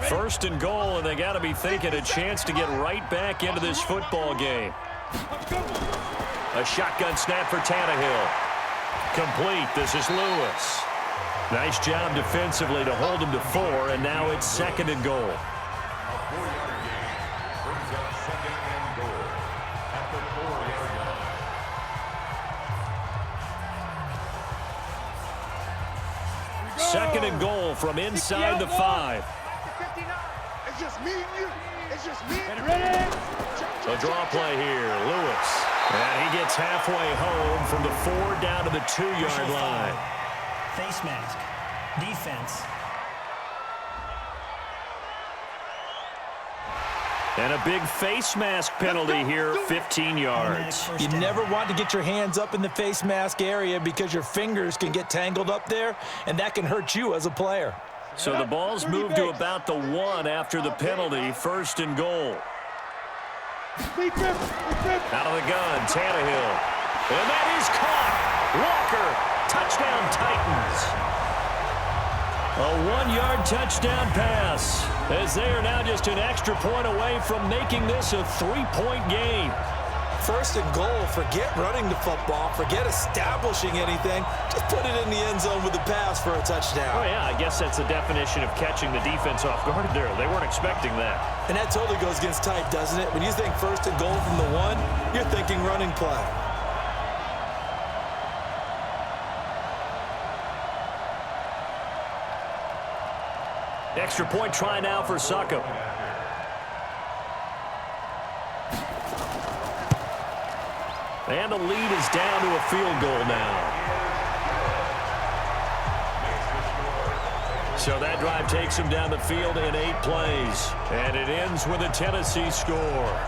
First and goal, and they got to be thinking a chance to get right back into this football game. A shotgun snap for Tannehill. Complete. This is Lewis. Nice job defensively to hold him to 4, and now it's 2nd and goal. A 4-yard gain brings up 2nd and goal at the 4-yard line. 2nd and goal from inside the 5. It's just me and you. It's just me and you. Ready? A draw play here. Lewis. And he gets halfway home from the 4 down to the 2-yard line. Face mask. Defense. And a big face mask penalty here, 15 yards. You never want to get your hands up in the face mask area because your fingers can get tangled up there, and that can hurt you as a player. So the ball's moved to about the 1 after the penalty, 1st and goal. Out of the gun, Tannehill. And that is caught. Walker, touchdown Titans. A 1-yard touchdown pass, as they are now just an extra point away from making this a 3-point game. 1st and goal, forget running the football, forget establishing anything. Just put it in the end zone with the pass for a touchdown. Oh, yeah, I guess that's the definition of catching the defense off guard there. They weren't expecting that. And that totally goes against type, doesn't it? When you think 1st and goal from the 1, you're thinking running play. Extra point try now for Succop. And the lead is down to a field goal now. So that drive takes him down the field in 8 plays. And it ends with a Tennessee score.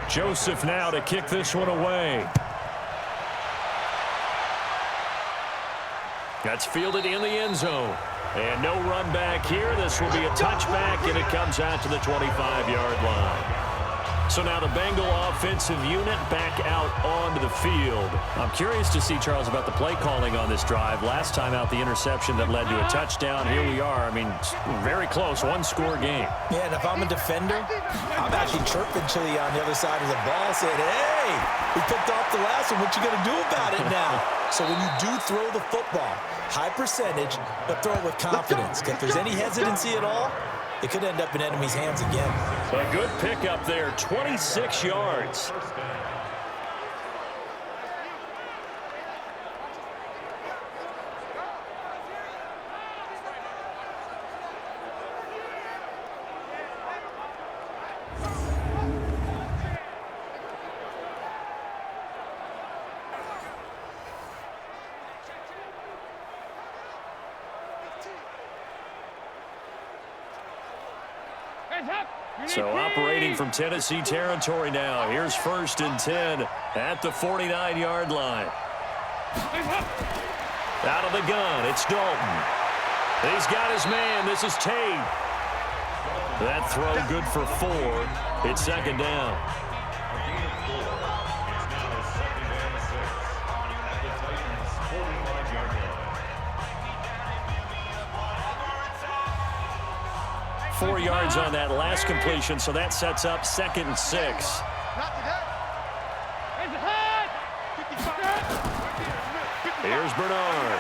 Joseph now to kick this one away. That's fielded in the end zone. And no run back here. This will be a touchback, and it comes out to the 25-yard line. So now the Bengal offensive unit back out onto the field. I'm curious to see, Charles, about the play calling on this drive. Last time out, the interception that led to a touchdown. Here we are. I mean, very close, one-score game. Yeah, and if I'm a defender, I'm actually chirping Chili on the other side of the ball, saying, hey, we picked off the last one. What you going to do about it now? So when you do throw the football, high percentage, but throw it with confidence. If there's any hesitancy at all, it could end up in enemy's hands again. A good pickup there, 26 yards. So operating from Tennessee territory now. Here's 1st and 10 at the 49-yard line. Out of the gun, it's Dalton. He's got his man. This is Tate. That throw good for 4. It's 2nd down. It's now 2nd and 6 at the Titans' 45-yard line. 4 yards on that last completion, so that sets up 2nd and 6. Not today. Here's Bernard.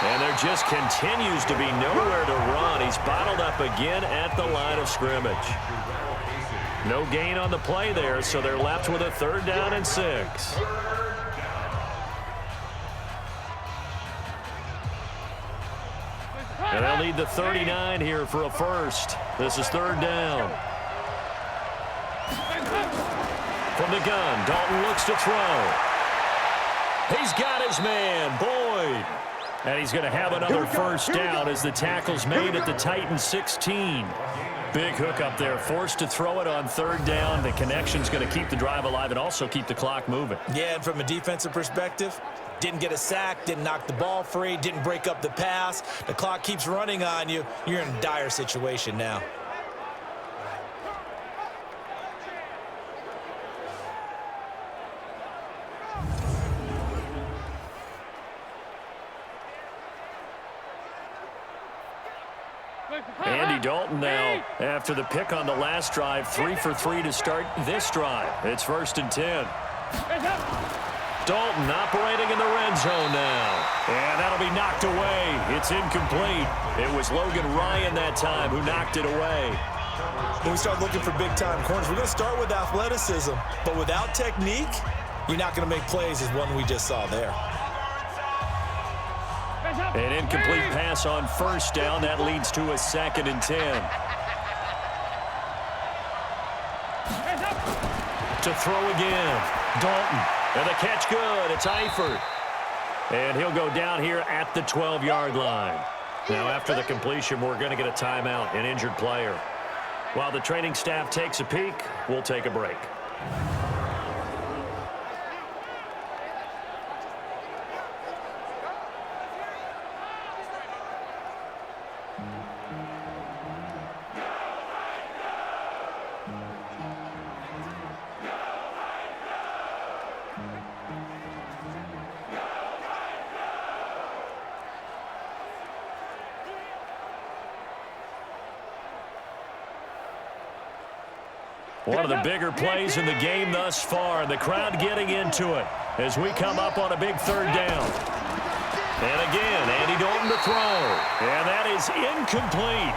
And there just continues to be nowhere to run. He's bottled up again at the line of scrimmage. No gain on the play there, so they're left with a 3rd down and 6. And they'll need the 39 here for a first. This is 3rd down. From the gun, Dalton looks to throw. He's got his man, Boyd. And he's going to have another first down as the tackle's made at the Titans 16. Big hook up there, forced to throw it on 3rd down. The connection's going to keep the drive alive and also keep the clock moving. Yeah, and from a defensive perspective, didn't get a sack, didn't knock the ball free, didn't break up the pass. The clock keeps running on you. You're in a dire situation now. Andy Dalton now, after the pick on the last drive, 3 for 3 to start this drive. It's 1st and 10. Dalton operating in the red zone now. And that'll be knocked away. It's incomplete. It was Logan Ryan that time who knocked it away. When we start looking for big-time corners, we're going to start with athleticism. But without technique, you're not going to make plays as one we just saw there. An incomplete pass on 1st down. That leads to a 2nd and 10. To throw again. Dalton. And the catch good. It's Eifert. And he'll go down here at the 12-yard line. Now, after the completion, we're going to get a timeout, an injured player. While the training staff takes a peek, we'll take a break. One of the bigger plays in the game thus far, and the crowd getting into it. as we come up on a big third down. And again, Andy Dalton to throw. And that is incomplete.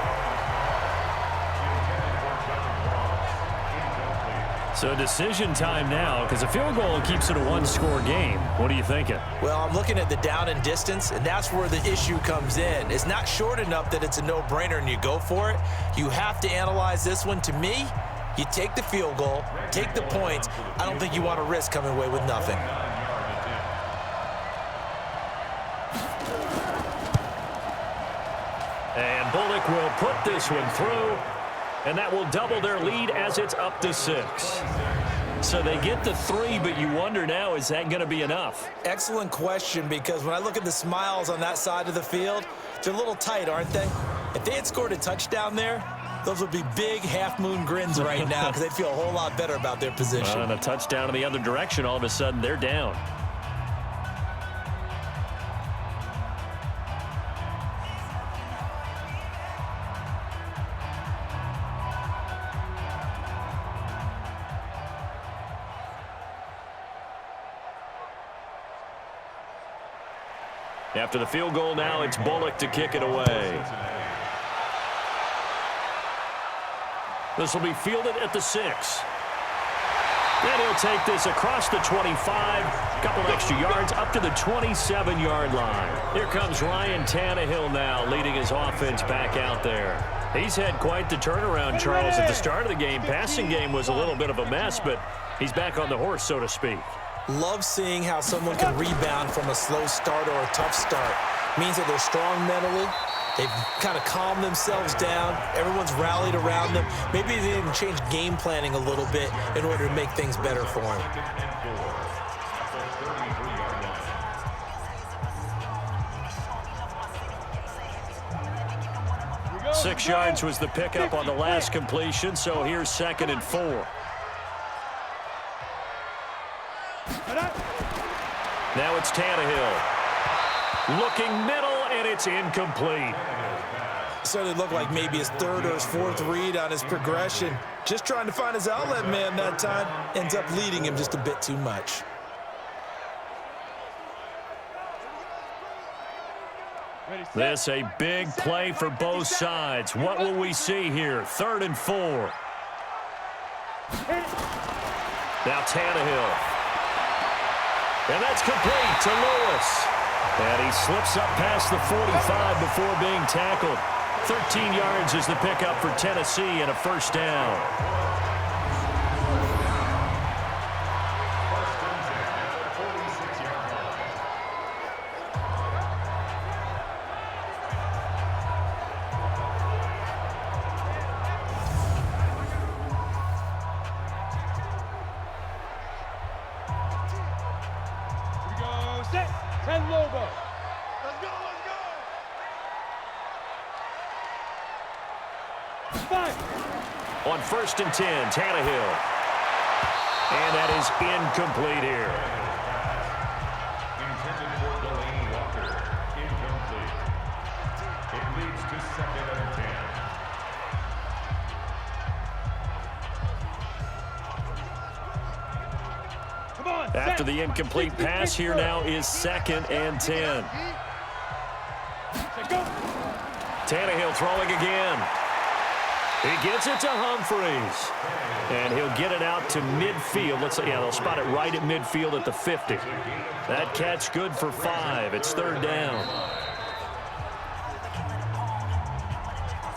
So decision time now, because a field goal keeps it a one-score game. What are you thinking? Well, I'm looking at the down and distance, and that's where the issue comes in. It's not short enough that it's a no-brainer and you go for it. You have to analyze this one. To me, you take the field goal, take the points. I don't think you want to risk coming away with nothing. And Bullock will put this one through, and that will double their lead as it's up to 6. So they get the 3, but you wonder now, is that going to be enough? Excellent question, because when I look at the smiles on that side of the field, they're a little tight, aren't they? If they had scored a touchdown there, those would be big half-moon grins right now because they'd feel a whole lot better about their position. And a touchdown in the other direction, all of a sudden they're down. After the field goal now, it's Bullock to kick it away. This will be fielded at the 6. And he'll take this across the 25, a couple extra yards up to the 27-yard line. Here comes Ryan Tannehill now, leading his offense back out there. He's had quite the turnaround, Charles, at the start of the game. Passing game was a little bit of a mess, but he's back on the horse, so to speak. Love seeing how someone can rebound from a slow start or a tough start. Means that they're strong mentally. They've kind of calmed themselves down. Everyone's rallied around them. Maybe they didn't change game planning a little bit in order to make things better for them. 6 yards was the pickup on the last completion, so here's 2nd and 4. Now it's Tannehill. Looking middle, and it's incomplete. So it looked like maybe his 3rd or his 4th read on his progression. Just trying to find his outlet man that time. Ends up leading him just a bit too much. This a big play for both sides. What will we see here? 3rd and 4. Now Tannehill. And that's complete to Lewis. And he slips up past the 45 before being tackled. 13 yards is the pickup for Tennessee and a first down. On 1st and 10, Tannehill. And that is incomplete here. Intended for Delaney Walker. Incomplete. It leads to 2nd and 10. Come on, after the incomplete pass, here now is 2nd and 10. Tannehill throwing again. He gets it to Humphreys. And he'll get it out to midfield. They'll spot it right at midfield at the 50. That catch good for 5. It's 3rd down.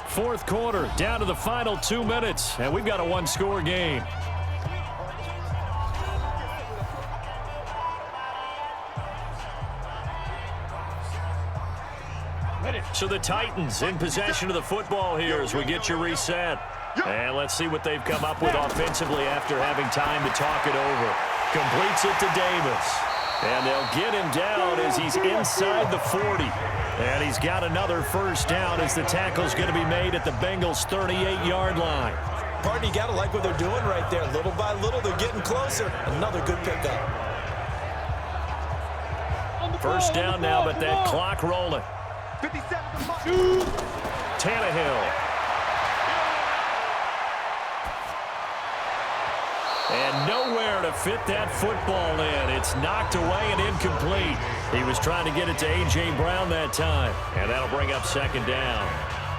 4th quarter, down to the final 2 minutes. And we've got a one-score game. So the Titans in possession of the football here as we get you reset. And let's see what they've come up with offensively after having time to talk it over. Completes it to Davis. And they'll get him down as he's inside the 40. And he's got another first down as the tackle's going to be made at the Bengals' 38-yard line. Pardon, you got to like what they're doing right there. Little by little, they're getting closer. Another good pickup. First down now, but that clock rolling. 57 Tannehill. And nowhere to fit that football in. It's knocked away and incomplete. He was trying to get it to A.J. Brown that time. And that'll bring up second down.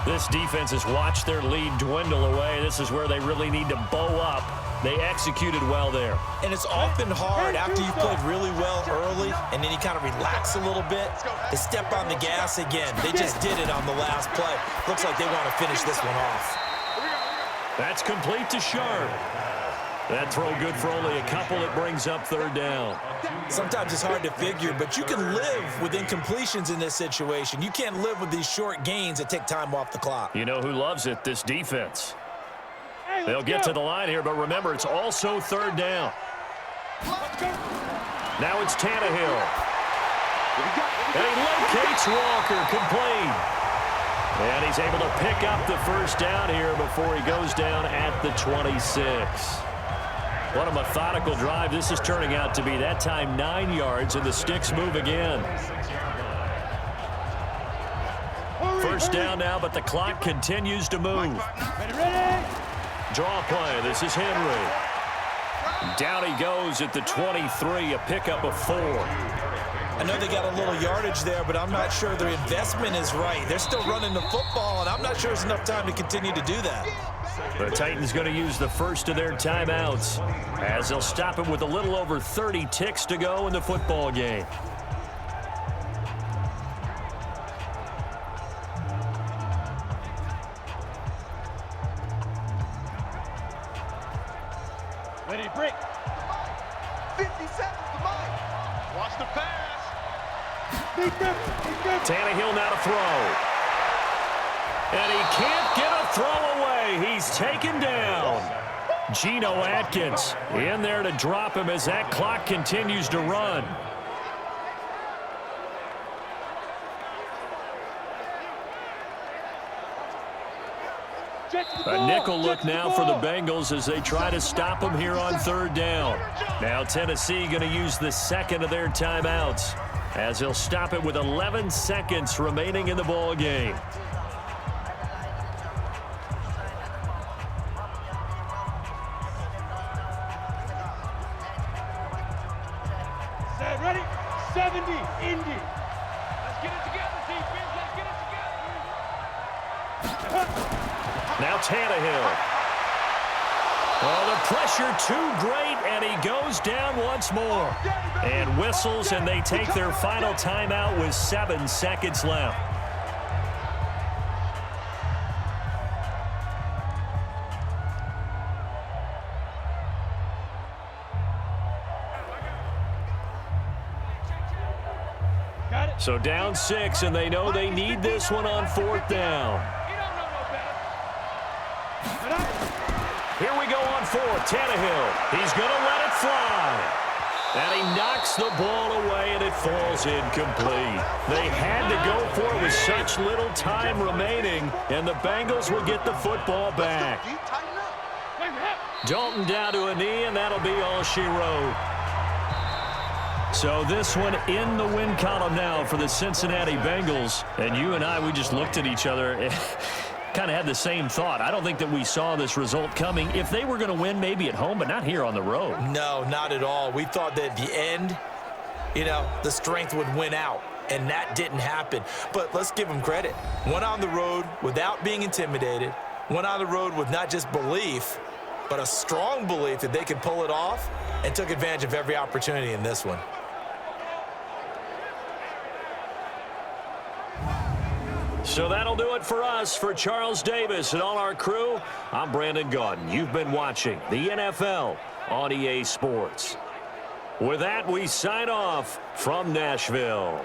This defense has watched their lead dwindle away. This is where they really need to bow up. They executed well there. And it's often hard after you've played really well early and then you kind of relax a little bit to step on the gas again. They just did it on the last play. Looks like they want to finish this one off. That's complete to Sharp. That throw good for only a couple. It brings up third down. Sometimes it's hard to figure, but you can live with incompletions in this situation. You can't live with these short gains that take time off the clock. You know who loves it? This defense. They'll get to the line here, but remember, it's also third down. Now it's Tannehill. And he locates Walker, complete. And he's able to pick up the first down here before he goes down at the 26. What a methodical drive this is turning out to be. That time 9 yards, and the sticks move again. First down now, but the clock continues to move. Draw play. This is Henry. Down he goes at the 23, a pickup of 4. I know they got a little yardage there, but I'm not sure their investment is right. They're still running the football, and I'm not sure there's enough time to continue to do that. The Titans going to use the first of their timeouts as they'll stop him with a little over 30 ticks to go in the football game. Ready, break. 50 seconds to Mike. Watch the pass. Tannehill now to throw. And he can't get a throw away. He's taken down. Geno Atkins in there to drop him as that clock continues to run. A nickel look now for the Bengals as they try to stop him here on third down. Now Tennessee going to use the second of their timeouts as they'll stop it with 11 seconds remaining in the ball game. Ready? 70, Indy. Let's get it together, defense. Let's get it together. Now Tannehill. Oh, the pressure too great, and he goes down once more. And whistles, and they take their final timeout with 7 seconds left. So down 6, and they know they need this one on fourth down. Here we go on fourth. Tannehill. He's going to let it fly. And he knocks the ball away, and it falls incomplete. They had to go for it with such little time remaining, and the Bengals will get the football back. Dalton down to a knee, and that'll be all she wrote. So this one in the win column now for the Cincinnati Bengals. And you and I, we just looked at each other and kind of had the same thought. I don't think that we saw this result coming. If they were going to win, maybe at home, but not here on the road. No, not at all. We thought that at the end, you know, the strength would win out, and that didn't happen. But let's give them credit. Went on the road without being intimidated. Went on the road with not just belief, but a strong belief that they could pull it off, and took advantage of every opportunity in this one. So that'll do it for us. For Charles Davis and all our crew, I'm Brandon Gaudin. You've been watching the NFL on EA Sports. With that, we sign off from Nashville.